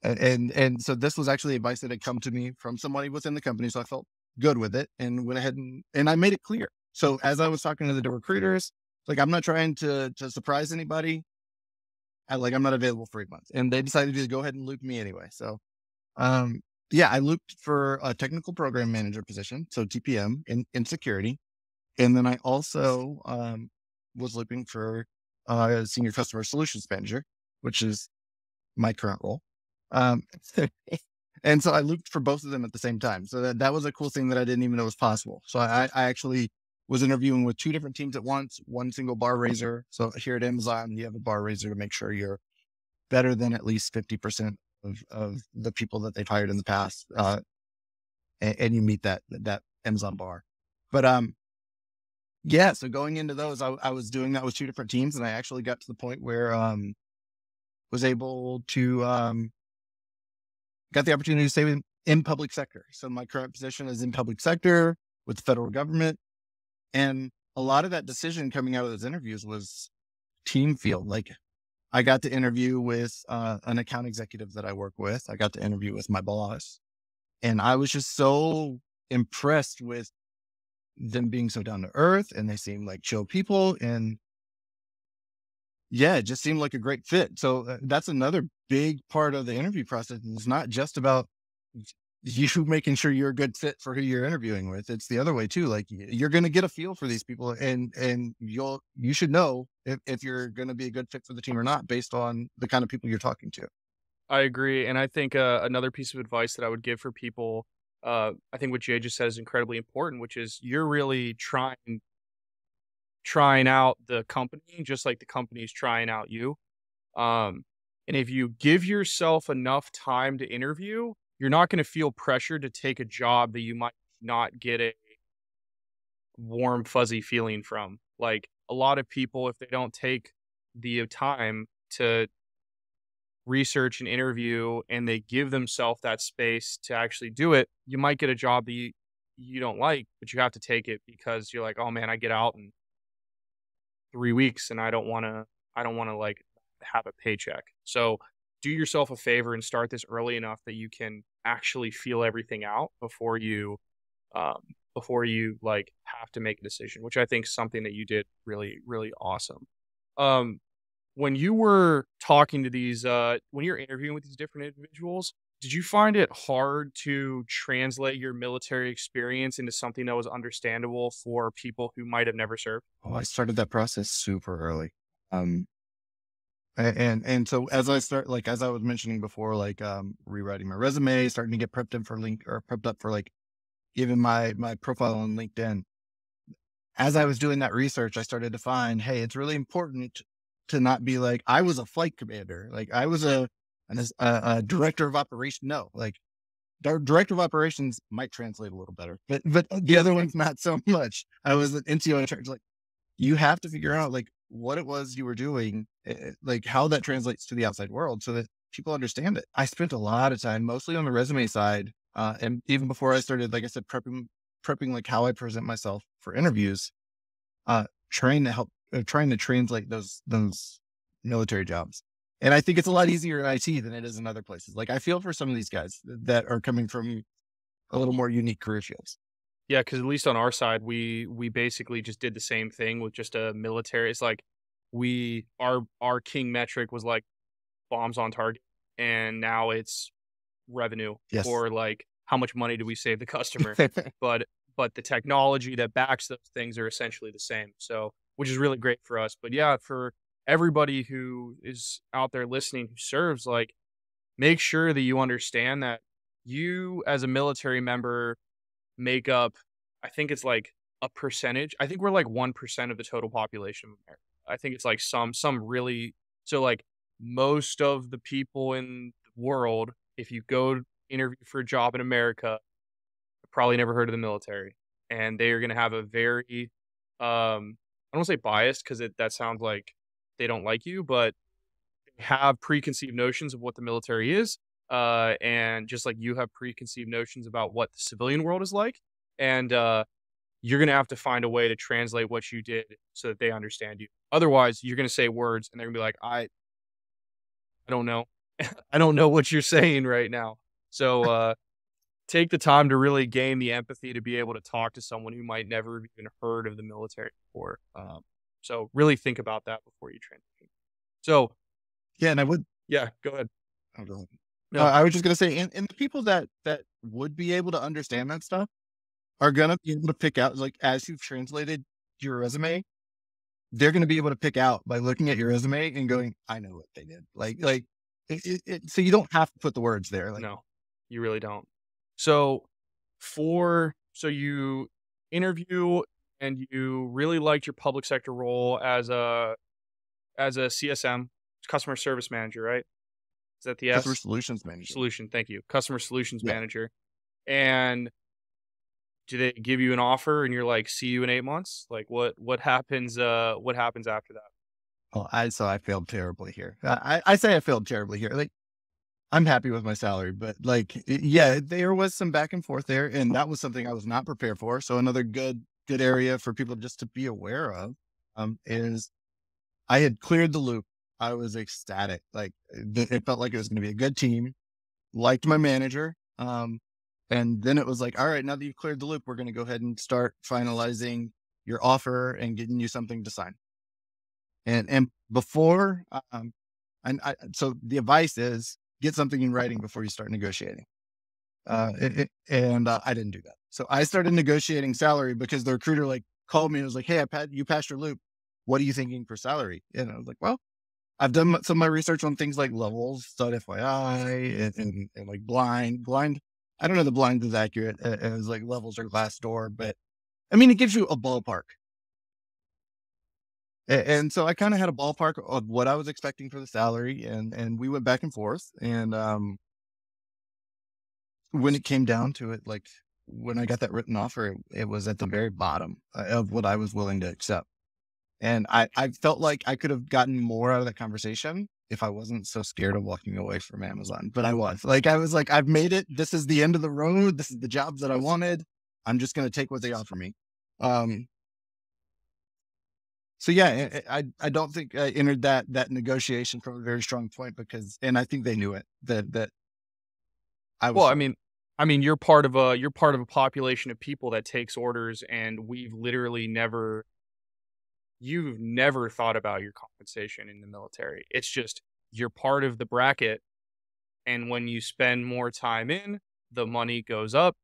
And so this was actually advice that had come to me from somebody within the company. So I felt good with it and went ahead and I made it clear. So as I was talking to the recruiters, like, I'm not trying to surprise anybody. I'm not available for 8 months, and they decided to go ahead and loop me anyway. So, yeah, I looped for a technical program manager position. So TPM in security. And then I also, was looping for, senior customer solutions manager, which is my current role. Um, and so I looped for both of them at the same time. So that was a cool thing that I didn't even know was possible. So I actually was interviewing with two different teams at once, one single bar raiser. So here at Amazon, you have a bar raiser to make sure you're better than at least 50% of the people that they've hired in the past. And you meet that Amazon bar. But, yeah, so going into those, I was doing that with two different teams, and I actually got to the point where, was able to, got the opportunity to stay in public sector. So my current position is in public sector with the federal government. And a lot of that decision coming out of those interviews was team field. Like, I got to interview with an account executive that I work with. I got to interview with my boss. And I was just so impressed with them being so down to earth, and they seemed like chill people. And yeah, it just seemed like a great fit. So that's another big part of the interview process. It's not just about you making sure you're a good fit for who you're interviewing with. It's the other way too. Like, you're going to get a feel for these people, and you should know if you're going to be a good fit for the team or not based on the kind of people you're talking to. I agree, and I think another piece of advice that I would give for people, I think what Jay just said is incredibly important, which is you're really trying out the company just like the company's trying out you. And if you give yourself enough time to interview, you're not going to feel pressured to take a job that you might not get a warm, fuzzy feeling from. Like, a lot of people, if they don't take the time to research and interview and they give themselves that space to actually do it, you might get a job that you don't like, but you have to take it because you're like, oh man, I get out in 3 weeks and I don't want to like have a paycheck. So do yourself a favor and start this early enough that you can actually feel everything out um before you like have to make a decision, which I think is something that you did really, really awesome. Um when you were talking to these when you're interviewing with these different individuals, did you find it hard to translate your military experience into something that was understandable for people who might have never served? Oh, I started that process super early. Um, and so as I was mentioning before, rewriting my resume, starting to get prepped up for like even my profile on LinkedIn. As I was doing that research, I started to find, hey, it's really important to not be like, I was a flight commander. Like, I was a director of operations. No, like, director of operations might translate a little better, but the other one's not so much. I was an NCO in charge. Like, you have to figure out like what it was you were doing, like how that translates to the outside world so that people understand it. I spent a lot of time, mostly on the resume side. And even before I started, like I said, prepping like how I present myself for interviews, uh, trying to translate those military jobs. And I think it's a lot easier in IT than it is in other places. Like, I feel for some of these guys that are coming from a little more unique career fields. Yeah, because at least on our side, we basically just did the same thing with just a military. It's like our king metric was like bombs on target, and now it's revenue, Yes. or like how much money do we save the customer. But the technology that backs those things are essentially the same. So, which is really great for us. But yeah, for everybody who is out there listening who serves, like, make sure that you understand that you as a military member make up, I think it's like a percentage. I think we're like 1% of the total population of America. I think it's like some really, so like most of the people in the world, if you go interview for a job in America, probably never heard of the military, and they are going to have a very, I don't want to say biased because that sounds like they don't like you, but have preconceived notions of what the military is, and just like you have preconceived notions about what the civilian world is like, and you're gonna have to find a way to translate what you did so that they understand you. Otherwise, you're gonna say words, and they're gonna be like, I don't know, I don't know what you're saying right now." So take the time to really gain the empathy to be able to talk to someone who might never have even heard of the military before. So really think about that before you transition. So Yeah, and I would. yeah, go ahead. Oh, go ahead. No. I was just gonna say, and the people that would be able to understand that stuff are gonna be able to pick out, like, as you've translated your resume, they're gonna be able to pick out by looking at your resume and going, "I know what they did." So you don't have to put the words there. Like, No, you really don't. So so you interview and you really liked your public sector role as a CSM, customer service manager, right? Is that the customer S? solutions manager. Solution, thank you. Customer solutions Yeah. manager. And do they give you an offer and you're like, "See you in 8 months?" Like what happens after that? Oh, I failed terribly here. I say I failed terribly here. Like, I'm happy with my salary, but like, yeah, there was some back and forth there, and that was something I was not prepared for. So another good area for people just to be aware of, is I had cleared the loop. I was ecstatic. Like, it felt like it was going to be a good team. Liked my manager. And then it was like, all right, now that you've cleared the loop, we're going to go ahead and start finalizing your offer and getting you something to sign. And before, so the advice is get something in writing before you start negotiating. I didn't do that. So I started negotiating salary because the recruiter like called me and was like, "Hey, you passed your loop. What are you thinking for salary?" And I was like, "Well, I've done some of my research on things like levels, stud FYI, and like blind. I don't know the blind is accurate as like levels or glass door, but I mean, it gives you a ballpark. And so I kind of had a ballpark of what I was expecting for the salary, and we went back and forth. And when it came down to it, like when I got that written offer, it was at the very bottom of what I was willing to accept. And I felt like I could have gotten more out of that conversation if I wasn't so scared of walking away from Amazon. But I was like, I've made it. This is the end of the road. This is the jobs that I wanted. I'm just going to take what they offer me. So yeah, I don't think I entered that negotiation from a very strong point and I think they knew it that I was. Well, I mean, you're part of a population of people that takes orders, and you've never thought about your compensation in the military. It's just you're part of the bracket, and when you spend more time in, the money goes up,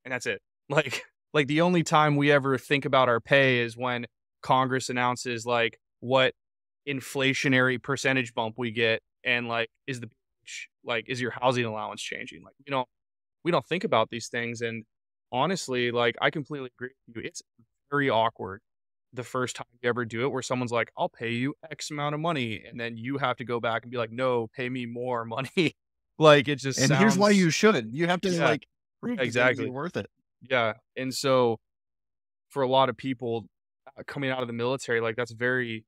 and that's it. Like the only time we ever think about our pay is when Congress announces like what inflationary percentage bump we get, and like is your housing allowance changing? Like, we don't think about these things. And honestly, like, I completely agree with you. It's very awkward the first time you ever do it, where someone's like, "I'll pay you X amount of money," and then you have to go back and be like, "No, pay me more money." Like, it just and here's why you should. You have to like prove that exactly you're worth it. Yeah. And so for a lot of people coming out of the military, like you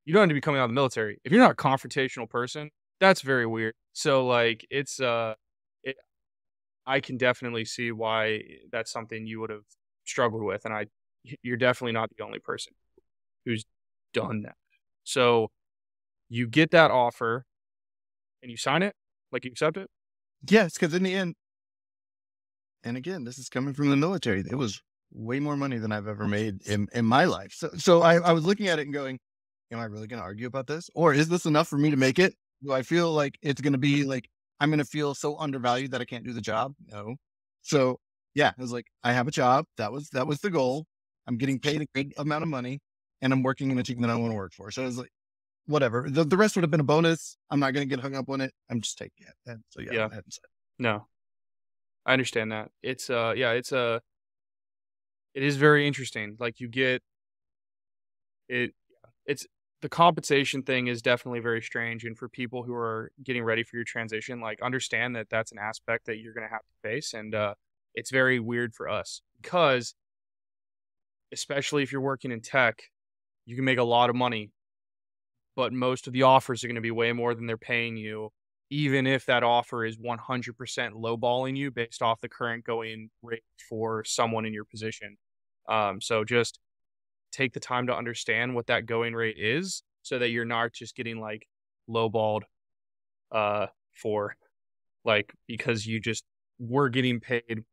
don't have to be coming out of the military. If you're not a confrontational person, that's very weird. So like I can definitely see why that's something you would have struggled with. And you're definitely not the only person who's done that. So you get that offer and you sign it, like you accept it. Yes, because in the end, and again, this is coming from the military. It was way more money than I've ever made in my life. So I was looking at it and going, am I really going to argue about this? Or is this enough for me to make it? Do I feel like it's going to be like, I'm going to feel so undervalued that I can't do the job? No. So yeah, I was like, I have a job. That was the goal. I'm getting paid a good amount of money, and I'm working in a team that I want to work for. So I was like, whatever. The rest would have been a bonus. I'm not going to get hung up on it. I'm just taking it. And so, yeah, Yeah. I hadn't said. No, I understand that. It's yeah, it is very interesting. Like you get it. It's the compensation thing is definitely very strange, and for people who are getting ready for your transition, like understand that that's an aspect that you're going to have to face, and it's very weird for us because, especially if you're working in tech, you can make a lot of money, but most of the offers are going to be way more than they're paying you, even if that offer is 100% lowballing you based off the current going rate for someone in your position. So just take the time to understand what that going rate is so that you're not just getting like lowballed for like because you just were getting paid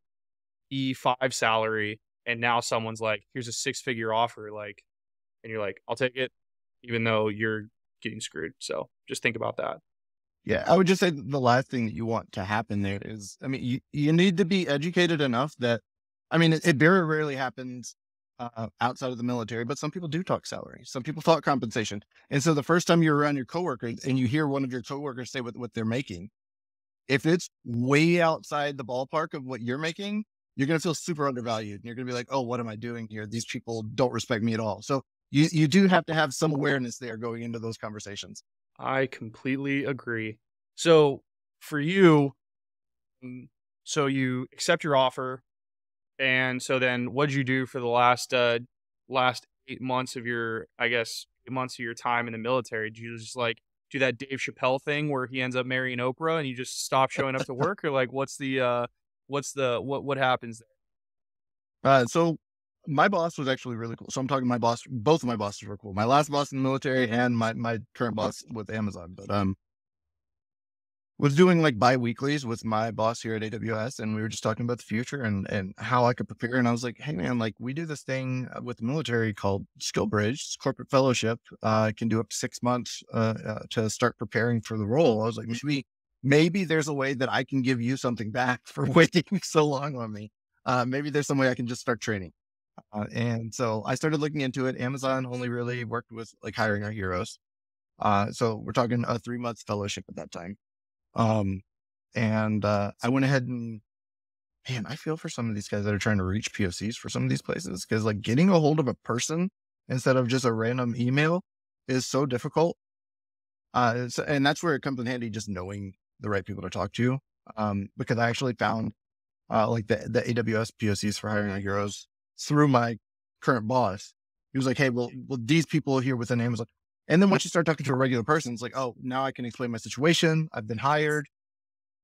E5 salary and now someone's like, here's a 6-figure offer, like, and you're like, I'll take it, even though you're getting screwed. So just think about that. Yeah, I would just say the last thing that you want to happen there is, I mean, you need to be educated enough that, I mean, it very rarely happens outside of the military, but some people do talk salary. Some people talk compensation. And so the first time you're around your coworkers and you hear one of your coworkers say what they're making, if it's way outside the ballpark of what you're making, you're going to feel super undervalued. And you're going to be like, oh, what am I doing here? These people don't respect me at all. So you do have to have some awareness there going into those conversations. I completely agree. So for you, so you accept your offer, and so then what'd you do for the last 8 months of your, I guess, 8 months of your time in the military? Did you just like do that Dave Chappelle thing where he ends up marrying Oprah and you just stop showing up to work, or like what happens there? So my boss was actually really cool. So I'm talking my boss, both of my bosses were cool. My last boss in the military and my current boss with Amazon, but was doing like bi-weeklies with my boss here at AWS. And we were just talking about the future and how I could prepare. And I was like, hey man, like we do this thing with the military called Skill Bridge, it's corporate fellowship. Can do up to 6 months to start preparing for the role. I was like, maybe there's a way that I can give you something back for waiting so long on me. Maybe there's some way I can just start training. And so I started looking into it. Amazon only really worked with like hiring our heroes. So we're talking a 3 month fellowship at that time. I went ahead and, man, I feel for some of these guys that are trying to reach POCs for some of these places. Cause like getting a hold of a person instead of just a random email is so difficult. And that's where it comes in handy, just knowing the right people to talk to. Because I actually found, like the AWS POCs for hiring our heroes through my current boss. He was like, hey, well, these people here within Amazon. And then once you start talking to a regular person, it's like, oh, now I can explain my situation. I've been hired.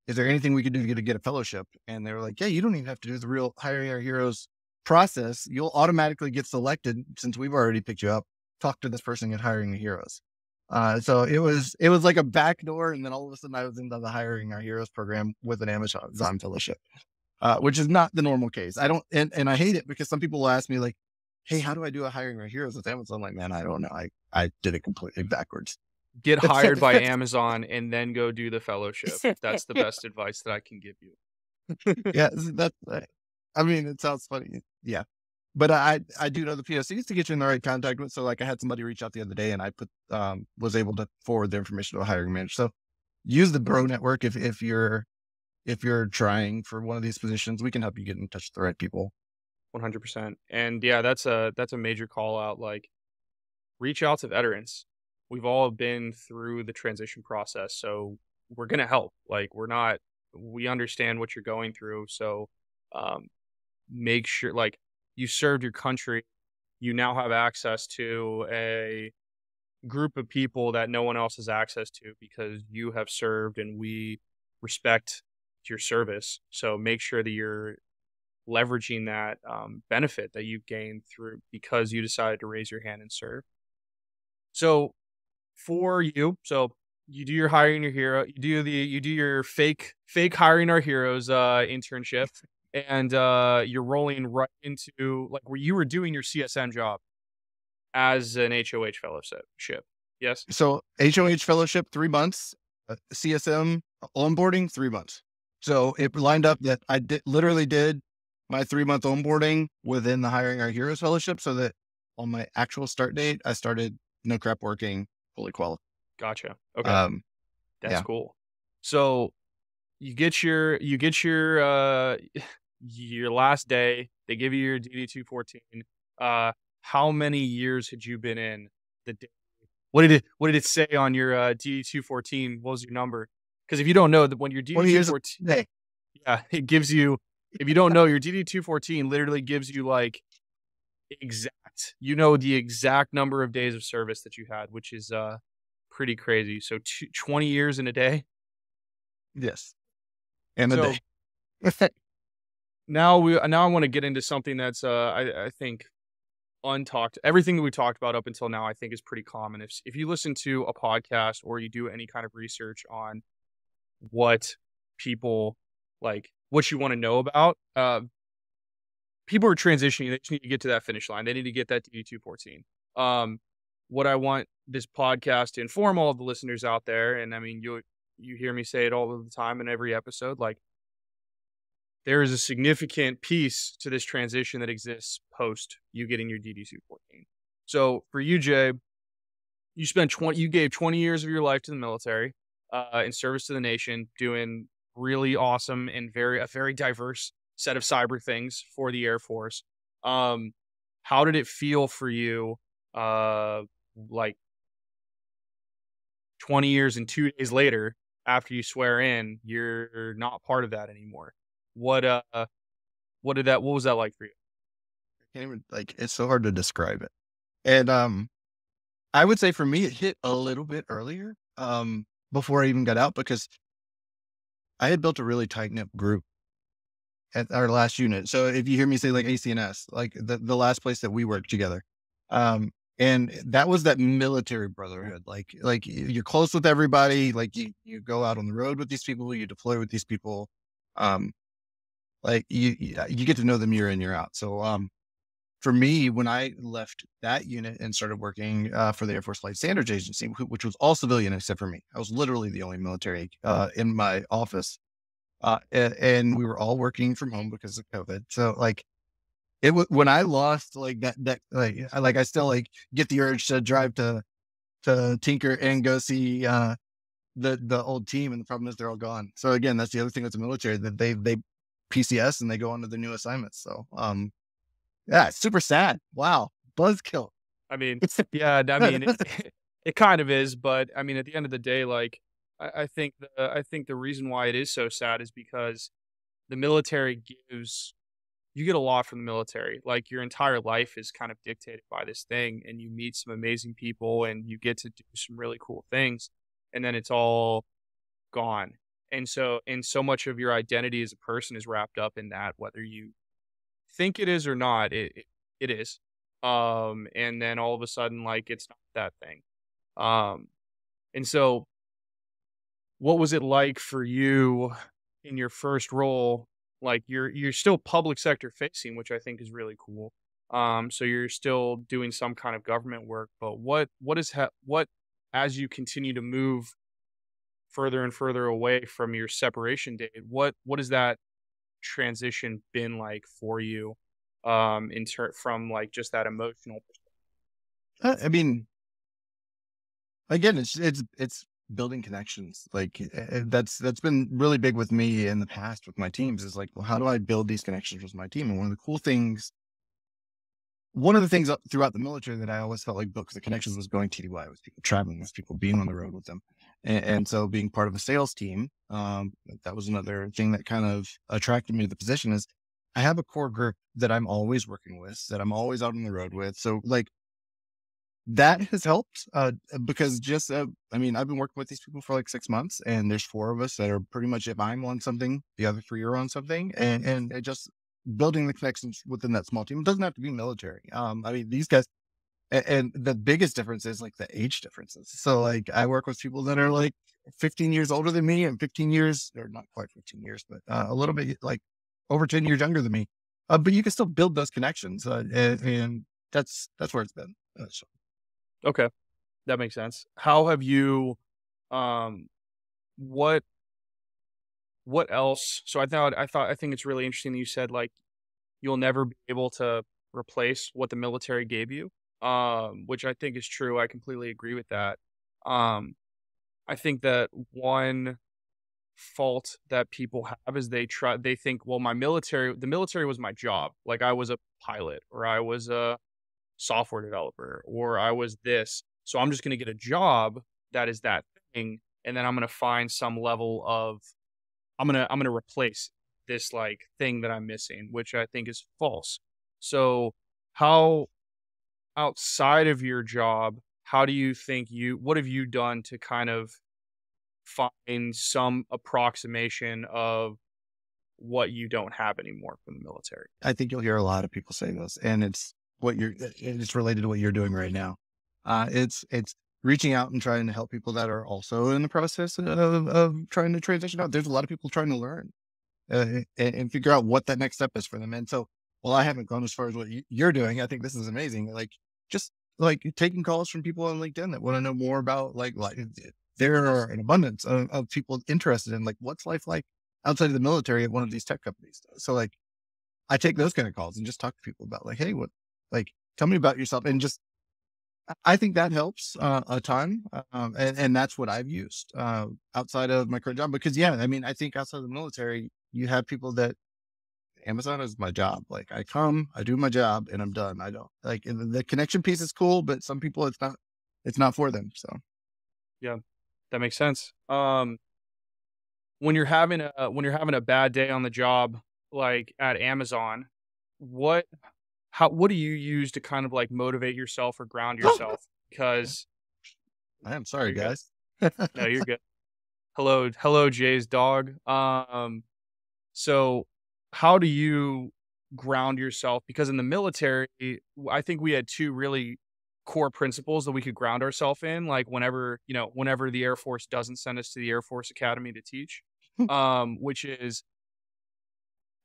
Is there anything we could do to get a fellowship? And they were like, yeah, you don't even have to do the real hiring our heroes process. You'll automatically get selected since we've already picked you up. Talk to this person and hiring the heroes. So it was like a backdoor. And then all of a sudden I was into the hiring our heroes program with an Amazon fellowship, which is not the normal case. I don't, and I hate it because some people will ask me like, hey, how do I do a hiring our heroes with Amazon? I'm like, man, I don't know. I did it completely backwards. Get hired by Amazon and then go do the fellowship. That's the best advice that I can give you. Yeah, that's, I mean, it sounds funny. Yeah. But I do know the POCs to get you in the right contact with. So like I had somebody reach out the other day and I was able to forward the information to a hiring manager. So use the bro network. If you're trying for one of these positions, we can help you get in touch with the right people. 100%. And yeah, that's a major call out. Like, reach out to veterans. We've all been through the transition process, so we're going to help. Like, we understand what you're going through. So, make sure, like, you served your country. You now have access to a group of people that no one else has access to because you have served and we respect your service. So make sure that you're leveraging that benefit that you've gained through because you decided to raise your hand and serve. So for you, so you do your hiring your hero, you do your fake hiring our heroes internship, and you're rolling right into like where you were doing your CSM job as an HOH fellowship. Yes. So HOH fellowship, 3 months, CSM onboarding, 3 months. So it lined up that I literally did my 3 month onboarding within the hiring our heroes fellowship so that on my actual start date, I started no crap working fully qualified. Gotcha. Okay. Um, That's yeah. cool. So you get your your last day. They give you your DD-214. Uh, how many years had you been in the day? What did it say on your DD-214? What was your number? Because if you don't know that when your 20 years of DD-214, hey, yeah, it gives you. If you don't know, your DD-214 literally gives you like the exact number of days of service that you had, which is pretty crazy. So 20 years in a day. yes, and a So day. now I want to get into something that's I think untalked. Everything that we talked about up until now I think is pretty common. If you listen to a podcast or you do any kind of research on what people like, what you want to know about, people are transitioning. They just need to get to that finish line. They need to get that DD-214. What I want this podcast to inform all of the listeners out there, and I mean you hear me say it all of the time in every episode, like there is a significant piece to this transition that exists post you getting your DD-214. So for you, Jay, you gave 20 years of your life to the military, in service to the nation, doing really awesome and a very diverse set of cyber things for the Air Force. Um, how did it feel for you, like 20 years and 2 days later, after you swear in, you're not part of that anymore? What what was that like for you? Can't even like it's so hard to describe it. And I would say for me it hit a little bit earlier, before I even got out because I had built a really tight knit group at our last unit. So if you hear me say like ACNS, like the last place that we worked together, and that was that military brotherhood. Like you're close with everybody. Like you go out on the road with these people, you deploy with these people. Um, like you get to know them year in year out. So for me, when I left that unit and started working for the Air Force Flight Standards Agency, which was all civilian except for me, I was literally the only military in my office, and we were all working from home because of COVID. So like it was when I lost like that I still like get the urge to drive to Tinker and go see the old team, and the problem is they're all gone. So again, that's the other thing with the military that they PCS and they go on to the new assignments. So yeah, it's super sad. Wow. Buzzkill. I mean, It's yeah, I mean, it kind of is, but I mean, at the end of the day, like, I think the reason why it is so sad is because the military you get a lot from the military. Like, your entire life is kind of dictated by this thing, and you meet some amazing people, and you get to do some really cool things, and then it's all gone. And so much of your identity as a person is wrapped up in that, whether you think it is or not, it is. And then all of a sudden, like, it's not that thing. Um, and so what was it like for you in your first role? Like, you're still public sector facing, which I think is really cool. So you're still doing some kind of government work, but what as you continue to move further and further away from your separation date, what has that transition been like for you, from like just that emotional I mean, again, it's building connections. Like that's been really big with me in the past with my teams is like, well, how do I build these connections with my team? And one of the things throughout the military that I always felt like built the connections was going TDY with people, traveling with people, being on the road with them. And so being part of a sales team, that was another thing that kind of attracted me to the position is I have a core group that I'm always working with, that I'm always out on the road with. So like that has helped, because just, I mean, I've been working with these people for like 6 months and there's 4 of us that are pretty much, if I'm on something, the other 3 are on something. And it just building the connections within that small team. It doesn't have to be military. I mean, these guys, and the biggest difference is like the age differences. So like I work with people that are like 15 years older than me and 15 years, or not quite 15 years, but a little bit like over 10 years younger than me. But you can still build those connections. And that's where it's been. So. Okay, that makes sense. How have you, um, what what else? So I think it's really interesting that you said like you'll never be able to replace what the military gave you, which I think is true. I completely agree with that. I think that one fault that people have is they think, well, the military was my job. Like I was a pilot or I was a software developer or I was this. So I'm just going to get a job that is that thing. And then I'm going to find some level of, I'm going to replace this like thing that I'm missing, which I think is false. So how outside of your job, how do you think what have you done to kind of find some approximation of what you don't have anymore from the military? I think you'll hear a lot of people say this, and it's related to what you're doing right now. It's reaching out and trying to help people that are also in the process of trying to transition out. There's a lot of people trying to learn and figure out what that next step is for them. And so, while I haven't gone as far as what you're doing, I think this is amazing. Like just like taking calls from people on LinkedIn that want to know more about like there are an abundance of people interested in like what's life like outside of the military at one of these tech companies. So like I take those kind of calls and just talk to people about like, hey, like, tell me about yourself. And just, I think that helps a ton. And that's what I've used outside of my current job, because yeah, I mean, I think outside of the military, you have people that Amazon is my job. Like I come, I do my job and I'm done. I don't like, and the connection piece is cool, but some people it's not for them. So Yeah, that makes sense. When you're having a bad day on the job, like at Amazon, what what do you use to kind of like motivate yourself or ground yourself? Because I am sorry, you're good. guys. No, you're good. Hello, Jay's dog. So how do you ground yourself? Because in the military, I think we had two really core principles that we could ground ourselves in. Like whenever the Air Force doesn't send us to the Air Force Academy to teach, which is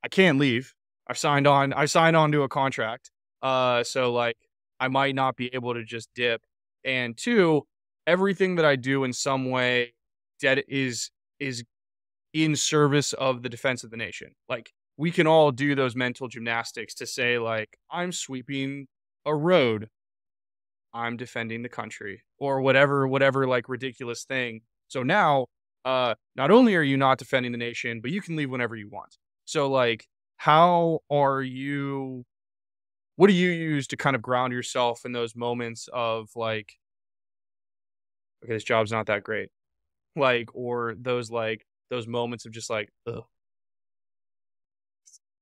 I can't leave. I signed on to a contract. So like I might not be able to just dip. And two, everything that I do in some way that is in service of the defense of the nation. Like we can all do those mental gymnastics to say like I'm sweeping a road, I'm defending the country, or whatever like ridiculous thing. So now not only are you not defending the nation, but you can leave whenever you want. So like what do you use to kind of ground yourself in those moments of like, okay, this job's not that great. Or those moments of just like, ugh.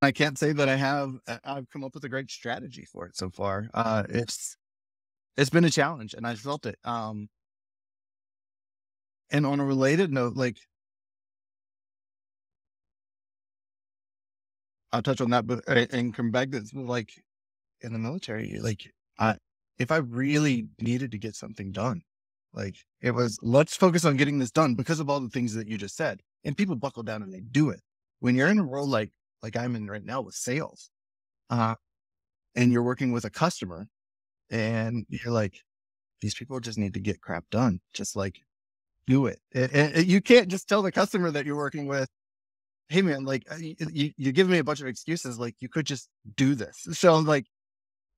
I can't say that I've come up with a great strategy for it so far. It's been a challenge and I felt it. And on a related note, like I'll touch on that, but and come back to this, like in the military, like if I really needed to get something done, like it was, let's focus on getting this done because of all the things that you just said. And people buckle down and they do it. When you're in a role like I'm in right now with sales, and you're working with a customer and you're like, these people just need to get crap done. Just like do it. And you can't just tell the customer that you're working with, hey man, like you're giving me a bunch of excuses. Like you could just do this. So like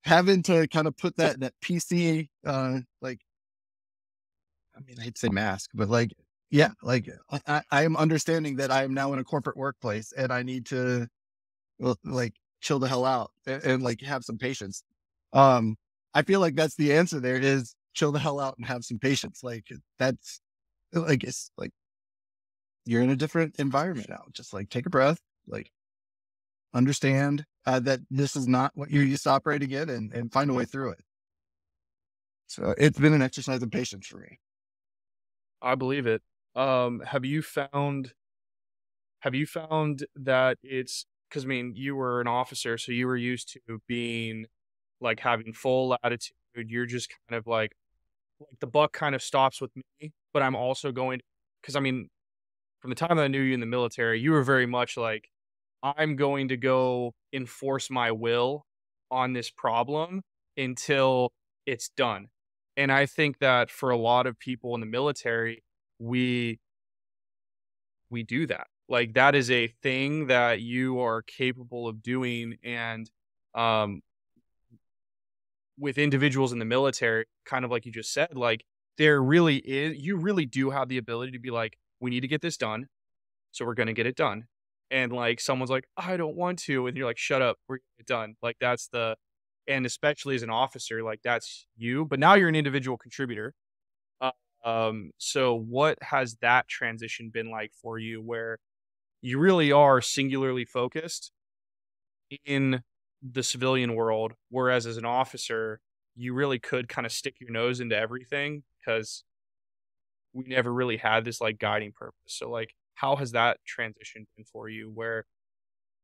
having to kind of put that PC, like, I mean, I'd say mask, but like, yeah, like I am understanding that I am now in a corporate workplace and I need to like chill the hell out and like have some patience. I feel like that's the answer there is chill the hell out and have some patience. Like that's like, it's like you're in a different environment now. Just like take a breath, like understand that this is not what you're used to operating in and find a way through it. So it's been an exercise in patience for me. I believe it. Have you found that it's because I mean you were an officer, so you were used to being like having full latitude. You're just kind of like the buck kind of stops with me, but I'm also going because I mean, from the time that I knew you in the military, you were very much like, I'm going to go enforce my will on this problem until it's done. And I think that for a lot of people in the military, we do that. Like that is a thing that you are capable of doing. And with individuals in the military, kind of like you just said, like there really is, you really do have the ability to be like, we need to get this done. So we're going to get it done. And like, someone's like, I don't want to. And you're like, shut up. We're getting it done. Like, and especially as an officer, like that's you, but now you're an individual contributor. Uh, so what has that transition been like for you where you really are singularly focused in the civilian world, whereas as an officer, you really could kind of stick your nose into everything because we never really had this like guiding purpose. So like, how has that transition been for you where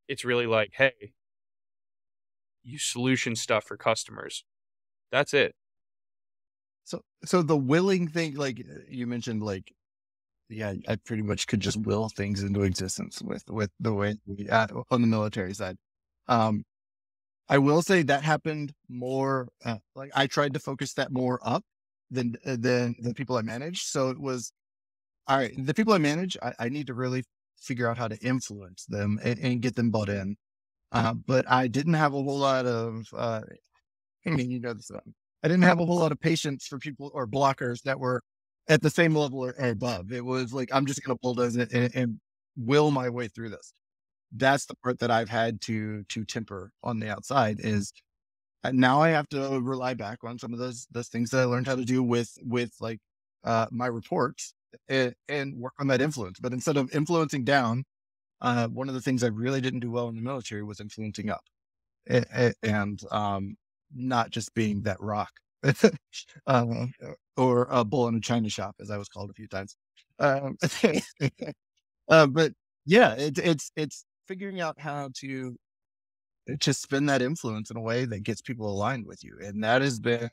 it's really like, hey, you solution stuff for customers. That's it. So the willing thing, like you mentioned, like, yeah, I pretty much could just will things into existence with the way on the military side. Um, I will say that happened more, like I tried to focus that more up than the people I manage. So it was, all right, the people I manage, I need to really figure out how to influence them and get them bought in. But I didn't have a whole lot of, I mean, you know this. I didn't have a whole lot of patience for people or blockers that were at the same level or above. It was like, I'm just going to bulldoze it and will my way through this. That's the part that I've had to temper on the outside is now I have to rely back on some of those things that I learned how to do with like my reports and work on that influence. But instead of influencing down, one of the things I really didn't do well in the military was influencing up and not just being that rock um, or a bull in a china shop, as I was called a few times. Um, but yeah, it's figuring out how to spin that influence in a way that gets people aligned with you, and that has been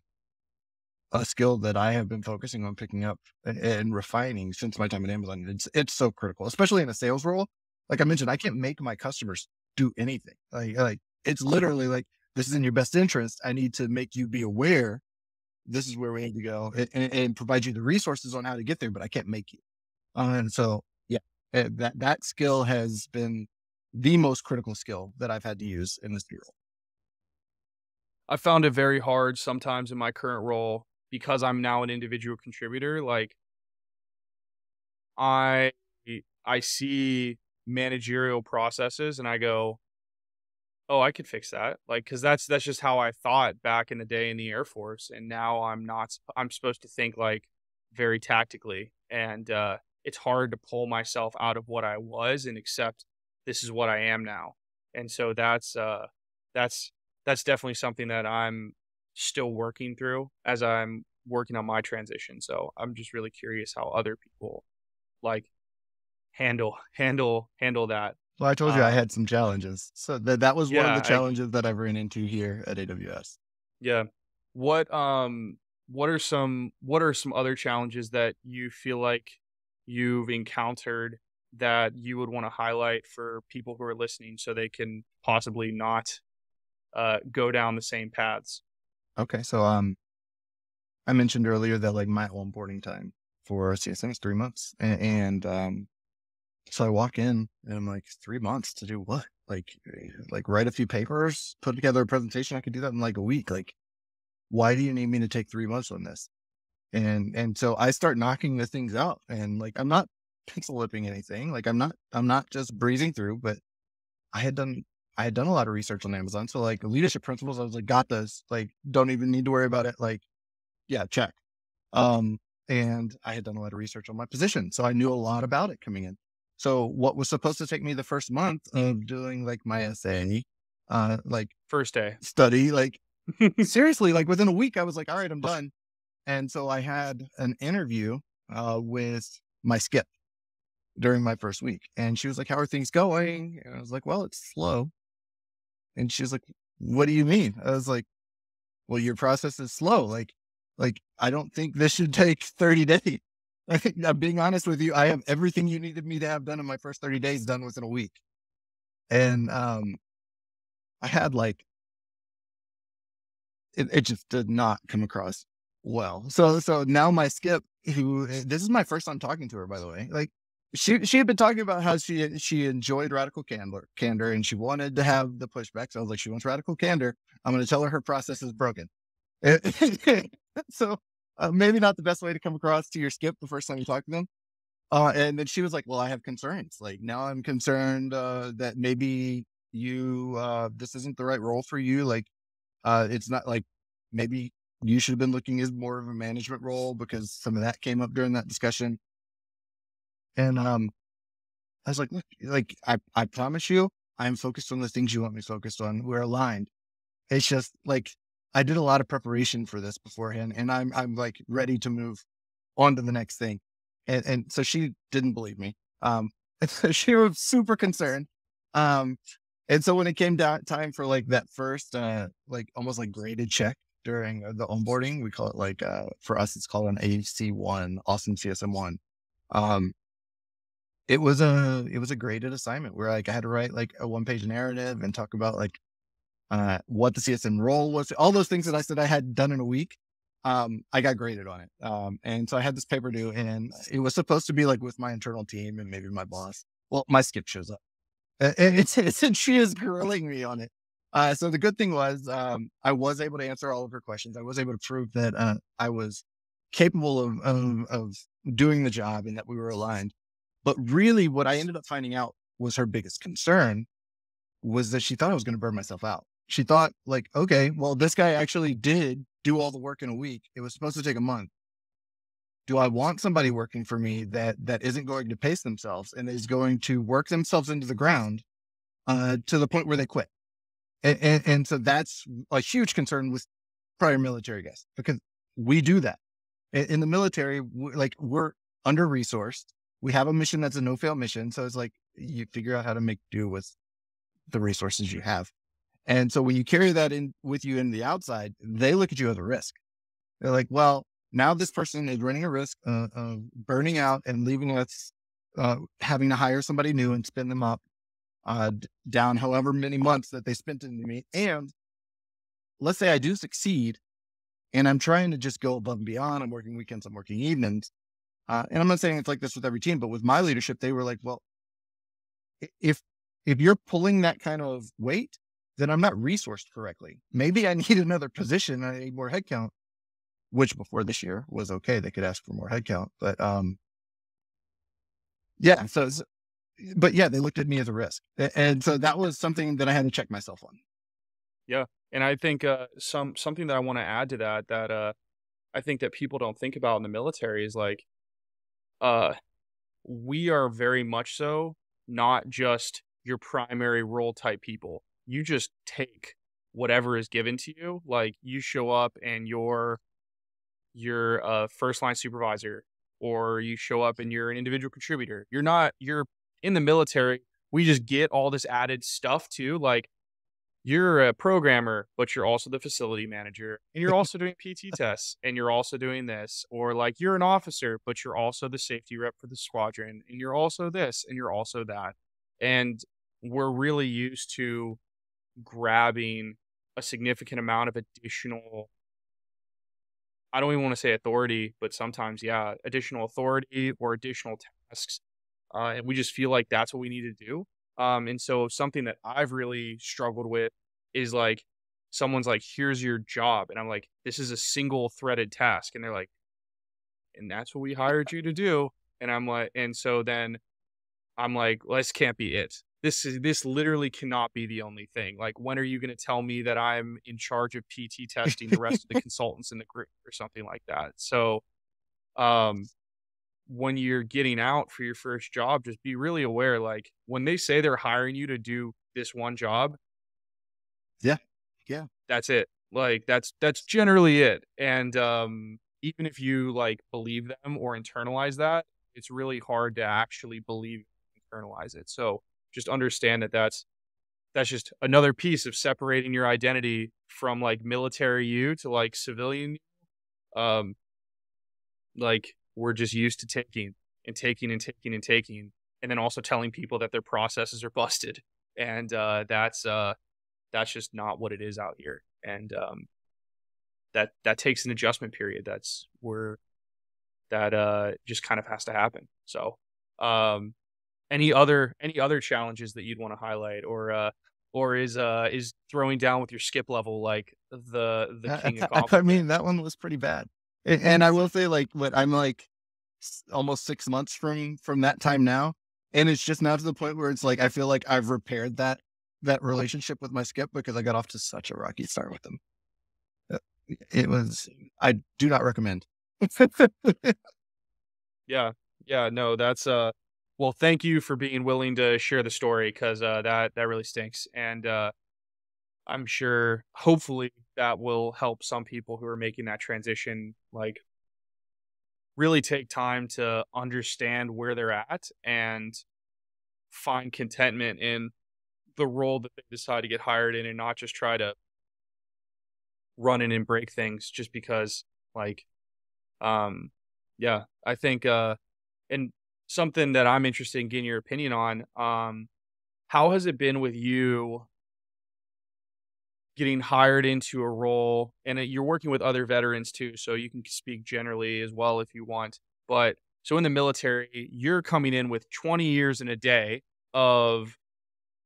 a skill that I have been focusing on picking up and refining since my time at Amazon. It's so critical, especially in a sales role. Like I mentioned, I can't make my customers do anything. Like it's literally like, this is in your best interest. I need to make you be aware. This is where we need to go and provide you the resources on how to get there, but I can't make you. And so, yeah, that skill has been the most critical skill that I've had to use in this role. I found it very hard sometimes in my current role because I'm now an individual contributor. Like I I see managerial processes and I go, "Oh, I could fix that." Like cuz that's just how I thought back in the day in the Air Force, and now I'm supposed to think like very tactically, and it's hard to pull myself out of what I was and accept this is what I am now. And so that's that's definitely something that I'm still working through as I'm working on my transition. So I'm just really curious how other people like handle that. Well, I told you I Um, had some challenges. So that was one of yeah, the challenges that I've ran into here at AWS. yeah. What what are some other challenges that you feel like you've encountered that you would want to highlight for people who are listening so they can possibly not go down the same paths? Okay. So, I mentioned earlier that like my onboarding time for CSM is 3 months. So I walk in and I'm like, 3 months to do what? Like write a few papers, put together a presentation. I could do that in like a week. Like, why do you need me to take 3 months on this? And so I start knocking the things out and like, I'm not pencil whipping anything. Like I'm not just breezing through, but I had done, I had done a lot of research on Amazon. So like leadership principles, I was like, got this, like, don't even need to worry about it. Like, yeah, check. Um, and I had done a lot of research on my position. So I knew a lot about it coming in. So what was supposed to take me the first month of doing like my essay, like First day. study, like seriously, like within a week, I was like, all right, I'm done. And so I had an interview, with my skip during my first week. And she was like, how are things going? And I was like, well, it's slow. And she was like, what do you mean? I was like, well, your process is slow. Like I don't think this should take 30 days. I'm being honest with you. I have everything you needed me to have done in my first 30 days done within a week. And I had like it just did not come across well. So now my skip, who this is my first time talking to her, by the way. Like she had been talking about how she enjoyed radical candor and she wanted to have the pushback. So I was like, she wants radical candor. I'm going to tell her process is broken. So maybe not the best way to come across to your skip the first time you talk to them. And then she was like, well, I have concerns. Like now I'm concerned, that maybe this isn't the right role for you. Like, it's not like maybe you should have been looking as more of a management role because some of that came up during that discussion. And, I was like, look, like, I promise you, I'm focused on the things you want me focused on. We're aligned. It's just like, I did a lot of preparation for this beforehand and I'm like ready to move on to the next thing. And so she didn't believe me. And so she was super concerned. Um, and so when it came down time for like that first, like almost like graded check during the onboarding, we call it like, for us, it's called an AC1, Austin CSM1. Um, it was a graded assignment where like I had to write like a 1-page narrative and talk about like, what the CSM role was, all those things that I said I had done in a week. I got graded on it. And so I had this paper due and it was supposed to be like with my internal team and maybe my boss. Well, my skip shows up. And she is grilling me on it. So the good thing was, I was able to answer all of her questions. I was able to prove that, I was capable of doing the job and that we were aligned. But really what I ended up finding out was her biggest concern was that she thought I was going to burn myself out. She thought like, okay, well, this guy actually did do all the work in a week. It was supposed to take a month. Do I want somebody working for me that isn't going to pace themselves and is going to work themselves into the ground, to the point where they quit? And so that's a huge concern with prior military guys, because we do that in the military. We're under resourced. We have a mission that's a no fail mission. So it's like, you figure out how to make do with the resources you have. And so when you carry that in with you in the outside, they look at you as a risk. They're like, well, now this person is running a risk of burning out and leaving us, having to hire somebody new and spin them up, down however many months that they spent into me. And let's say I do succeed and I'm trying to just go above and beyond. I'm working weekends, I'm working evenings. And I'm not saying it's like this with every team, but with my leadership, they were like, well, if you're pulling that kind of weight, then I'm not resourced correctly. Maybe I need another position. I need more headcount, which before this year was okay. They could ask for more headcount, but, yeah. But yeah, they looked at me as a risk. And so that was something that I had to check myself on. Yeah. And I think, something that I want to add to that, I think that people don't think about in the military is like, we are very much so not just your primary role type people. You just take whatever is given to you. Like you show up and you're a first line supervisor, or you show up and you're an individual contributor. You're in the military. We just get all this added stuff too. Like you're a programmer, but you're also the facility manager and you're also doing PT tests and you're also doing this, or like you're an officer, but you're also the safety rep for the squadron and you're also this and you're also that. And we're really used to grabbing a significant amount of additional, I don't even want to say authority, but sometimes, yeah, additional authority or additional tasks. And we just feel like that's what we need to do. And so something that I've really struggled with is like, someone's like, here's your job. And I'm like, this is a single threaded task. And they're like, and that's what we hired you to do. And I'm like, and so then I'm like, well, this can't be it. This literally cannot be the only thing. Like, when are you going to tell me that I'm in charge of PT testing the rest of the consultants in the group or something like that? So, when you're getting out for your first job, just be really aware, like when they say they're hiring you to do this one job. Yeah. Yeah. That's it. Like that's generally it. And, even if you like believe them or internalize that, it's really hard to actually believe, internalize it. So just understand that that's just another piece of separating your identity from like military you to like civilian you. Like we're just used to taking and taking and taking and taking, and then also telling people that their processes are busted. And that's just not what it is out here. And that takes an adjustment period. That's where that just kind of has to happen. So any other challenges that you'd want to highlight, or is throwing down with your skip level like the king of I conflict? mean, that one was pretty bad. And I will say, like, what I'm like almost 6 months from that time now, and it's just now to the point where it's like I feel like I've repaired that relationship with my skip because I got off to such a rocky start with them. Uh, It was I do not recommend. Yeah. Yeah, no, that's, well, thank you for being willing to share the story, 'cause, that really stinks, and, I'm sure, hopefully, that will help some people who are making that transition, like, really take time to understand where they're at and find contentment in the role that they decide to get hired in, and not just try to run in and break things just because, like, um, yeah, I think, and something that I'm interested in getting your opinion on, how has it been with you getting hired into a role, and you're working with other veterans too, so you can speak generally as well if you want. But so in the military, you're coming in with 20 years in a day of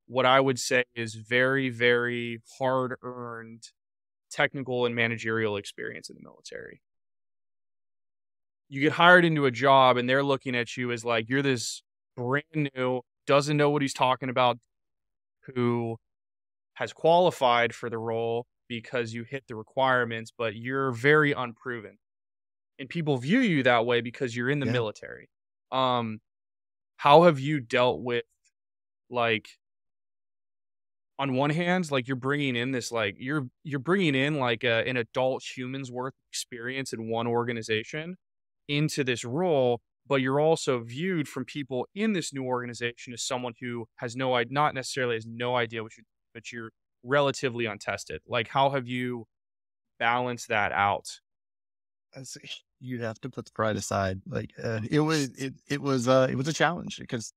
what I would say is very, very hard earned technical and managerial experience in the military. You get hired into a job and they're looking at you as like you're this brand new, doesn't know what he's talking about, who has qualified for the role because you hit the requirements, but you're very unproven. And people view you that way because you're in the Yeah. military. Um, how have you dealt with, like, on one hand, like, you're bringing in this, like, you're bringing in like an adult human's worth of experience in one organization into this role, but you're also viewed from people in this new organization as someone who has not necessarily has no idea what you, but you're relatively untested. Like, how have you balanced that out? I see. You'd have to put the pride aside. Like, it was a challenge because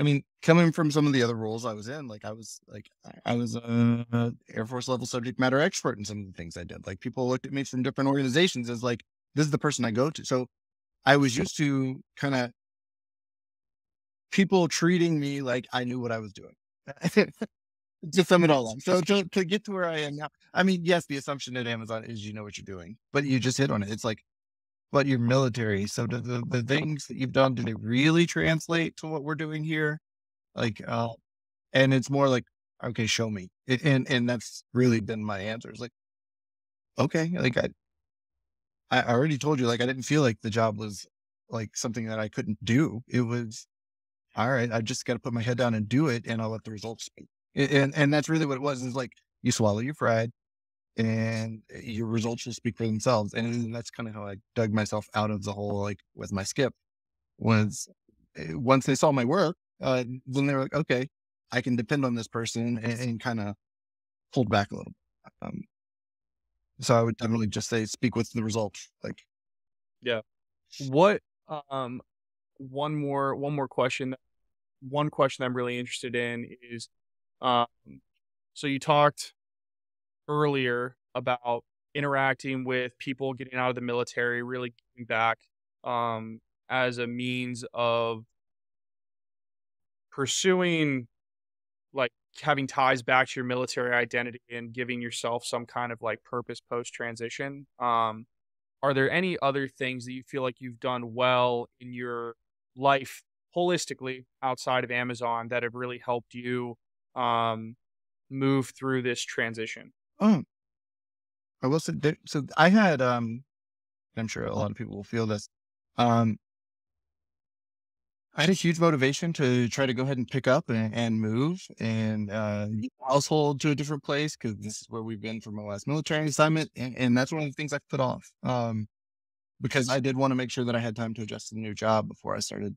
I mean, coming from some of the other roles I was in, like I was a Air Force level subject matter expert in some of the things I did. Like people looked at me from different organizations as like this is the person I go to. So I was used to kind of people treating me like I knew what I was doing. To sum it all up. So to get to where I am now, I mean, yes, the assumption at Amazon is you know what you're doing, but you just hit on it. It's like, but you're military. So do the things that you've done, do they really translate to what we're doing here? Like, and it's more like, okay, show me. And that's really been my answer. It's like, okay, like I already told you, like I didn't feel like the job was like something that I couldn't do. It was all right. I just got to put my head down and do it, and I'll let the results speak. And that's really what it was. Is like you swallow your pride, and your results will speak for themselves. And that's kind of how I dug myself out of the hole. Like with my skip was once they saw my work, then they were like, okay, I can depend on this person and kind of pulled back a little. Um, so I would definitely just say speak with the results. Like, Yeah. What, um, one more question. One question I'm really interested in is, um, so you talked earlier about interacting with people getting out of the military, really giving back, um, as a means of pursuing, like, having ties back to your military identity and giving yourself some kind of like purpose post transition. Are there any other things that you feel like you've done well in your life holistically outside of Amazon that have really helped you, um, move through this transition? oh, I will say, so I had, I'm sure a lot of people will feel this. Um, I had a huge motivation to try to go ahead and pick up and move and get the household to a different place because this is where we've been for my last military assignment, and that's one of the things I put off because I did want to make sure that I had time to adjust to the new job before I started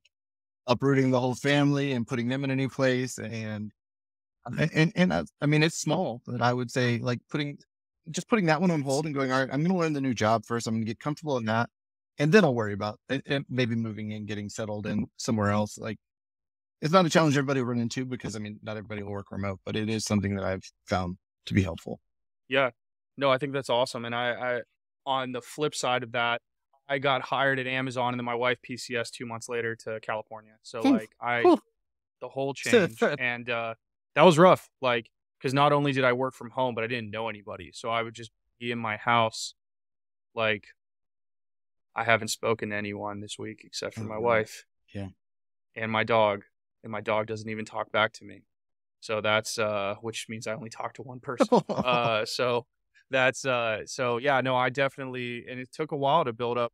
uprooting the whole family and putting them in a new place. And I mean, it's small, but I would say like putting that one on hold and going, all right, I'm going to learn the new job first. I'm going to get comfortable in that. And then I'll worry about it, maybe moving in, getting settled in somewhere else. Like it's not a challenge everybody will run into because I mean, not everybody will work remote, but it is something that I've found to be helpful. Yeah. No, I think that's awesome. And I on the flip side of that, I got hired at Amazon and then my wife PCS 2 months later to California. So Whew, like whew. the whole change, and that was rough. Like, because not only did I work from home, but I didn't know anybody. So I would just be in my house, like I haven't spoken to anyone this week except for Oh, my really? wife Yeah. and my dog, and my dog doesn't even talk back to me. So that's which means I only talk to one person. So that's so yeah, no, I definitely, and it took a while to build up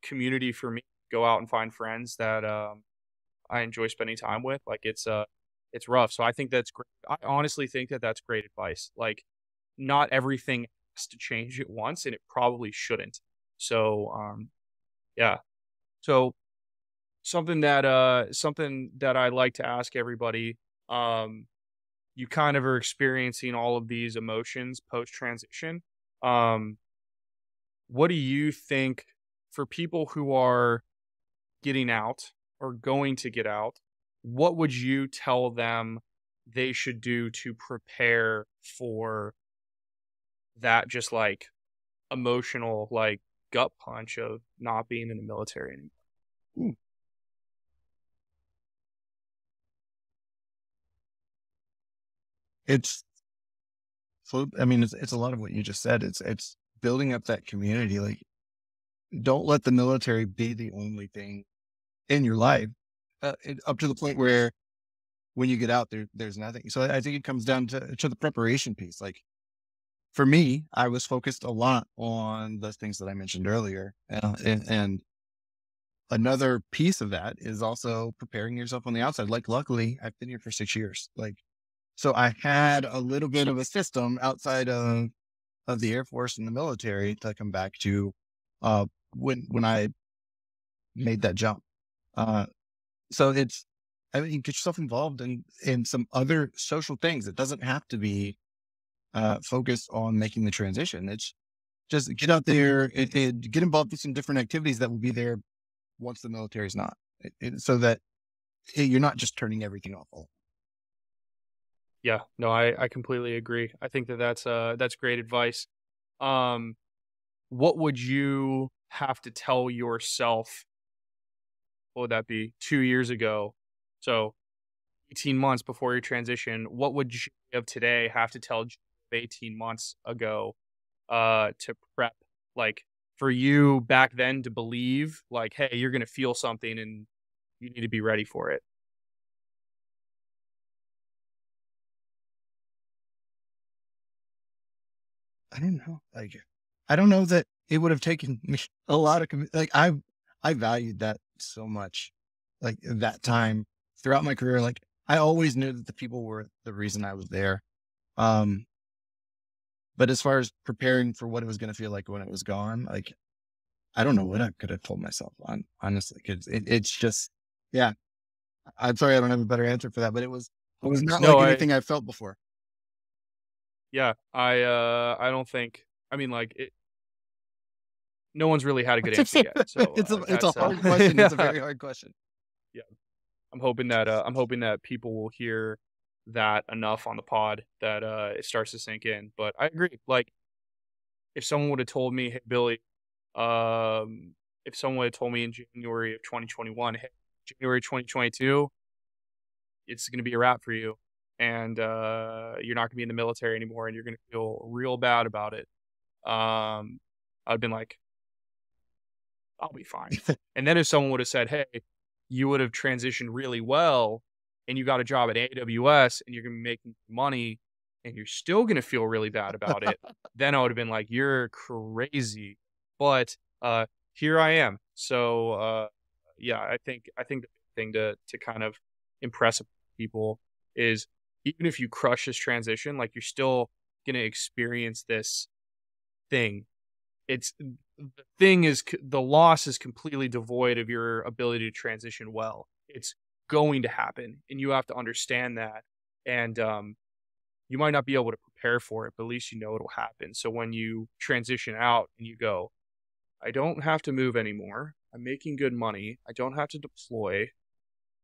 community for me. Go out and find friends that I enjoy spending time with. Like it's rough. So I think that's great. I honestly think that that's great advice. Like not everything has to change at once, and it probably shouldn't. So yeah. So something that I like to ask everybody, um you kind of are experiencing all of these emotions post transition. Um what do you think for people who are getting out or going to get out, what would you tell them they should do to prepare for that just like emotional like gut punch of not being in the military anymore? Hmm. It's so, I mean, it's a lot of what you just said. It's building up that community. Like, don't let the military be the only thing in your life, up to the point where when you get out there's nothing. So I think it comes down to the preparation piece. Like for me, I was focused a lot on the things that I mentioned earlier. And another piece of that is also preparing yourself on the outside. Like, luckily I've been here for 6 years. Like, so I had a little bit of a system outside of the Air Force and the military to come back to, uh, when I made that jump. Uh, so it's, I mean, get yourself involved in some other social things. It doesn't have to be focused on making the transition. It's just get out there and get involved with some different activities that will be there once the military is not, so that you're not just turning everything off. Yeah, no, I completely agree. I think that that's great advice. Um, what would you have to tell yourself? What would that be? 2 years ago, so 18 months before your transition. What would you of today have to tell 18 months ago to prep, like for you back then to believe, like, hey, you're gonna feel something and you need to be ready for it? I don't know. Like, I don't know that it would have taken me a lot of, like, I valued that so much, like that time throughout my career. Like, I always knew that the people were the reason I was there. Um, but as far as preparing for what it was going to feel like when it was gone, like, I don't know what I could have told myself on, honestly, because it's just, yeah, I'm sorry. I don't have a better answer for that, but it was not No, like I anything I've felt before. yeah, I don't think, I mean, like it, no one's really had a good answer yet. So It's a that's hard question. It's a yeah, very hard question. yeah. I'm hoping that people will hear that enough on the pod that it starts to sink in. But I agree. Like if someone would have told me, hey Billy, um, if someone had told me in January of 2021, hey, January 2022, it's going to be a wrap for you, and you're not going to be in the military anymore, and you're going to feel real bad about it. I'd been like, I'll be fine. And then if someone would have said, hey, you would have transitioned really well and you got a job at AWS and you're going to be making money and you're still going to feel really bad about it, then I would have been like, you're crazy. But here I am. So yeah, I think the thing to kind of impress people is even if you crush this transition, like you're still going to experience this thing. It's the thing is the loss is completely devoid of your ability to transition well. It's going to happen, and you have to understand that. And you might not be able to prepare for it, but at least you know it'll happen. So when you transition out and you go, I don't have to move anymore. I'm making good money. I don't have to deploy.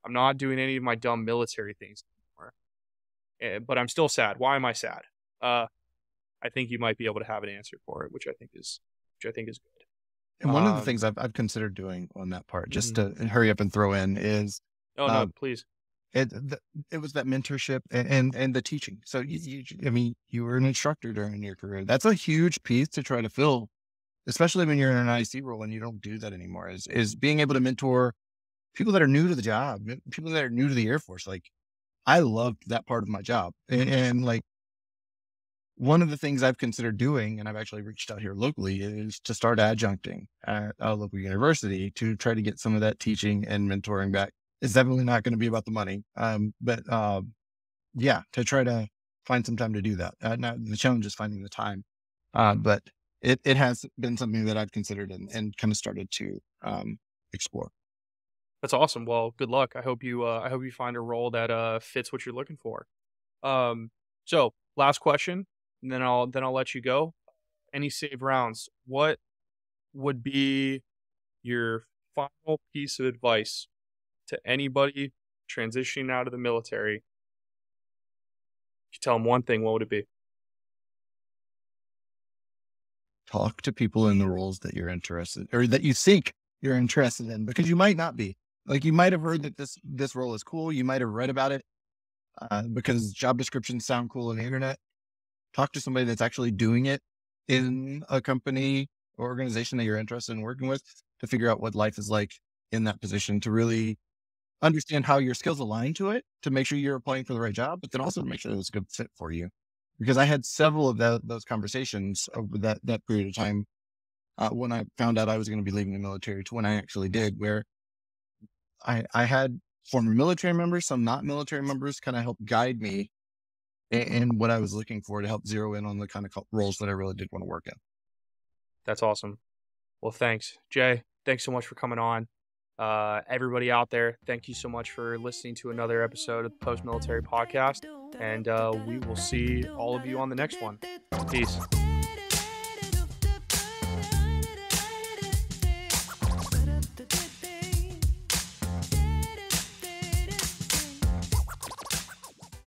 I'm not doing any of my dumb military things anymore. But I'm still sad. Why am I sad? I think you might be able to have an answer for it, which I think is good. And one of the things I've considered doing on that part, just Mhm. to hurry up and throw in, is Oh uh, no, please. it was that mentorship and the teaching. So I mean, you were an instructor during your career. That's a huge piece to try to fill especially when you're in an IC role and you don't do that anymore, is being able to mentor people that are new to the job, people that are new to the Air Force. Like, I loved that part of my job. And like, one of the things I've considered doing, and I've actually reached out here locally, is to start adjuncting at a local university to try to get some of that teaching and mentoring back. It's definitely not going to be about the money. But yeah, to try to find some time to do that. Now the challenge is finding the time. But it has been something that I've considered and kind of started to explore. That's awesome. Well, good luck. I hope you find a role that fits what you're looking for. So last question, and then I'll let you go. Any save rounds? What would be your final piece of advice to anybody transitioning out of the military? If you tell them one thing, what would it be? Talk to people in the roles that you're interested or that you think you're interested in, because you might not be. Like, you might have heard that this role is cool. You might have read about it because job descriptions sound cool on the internet. Talk to somebody that's actually doing it in a company or organization that you're interested in working with to figure out what life is like in that position, to really understand how your skills align to it, to make sure you're applying for the right job, but then also to make sure it's a good fit for you. Because I had several of those conversations over that period of time when I found out I was going to be leaving the military to when I actually did, where I had former military members, some not military members, kind of help guide me in what I was looking for to help zero in on the kind of roles that I really did want to work in. That's awesome. Well, thanks, Jay. Thanks so much for coming on. Everybody out there, thank you so much for listening to another episode of the Post Military Podcast. And we will see all of you on the next one. Peace.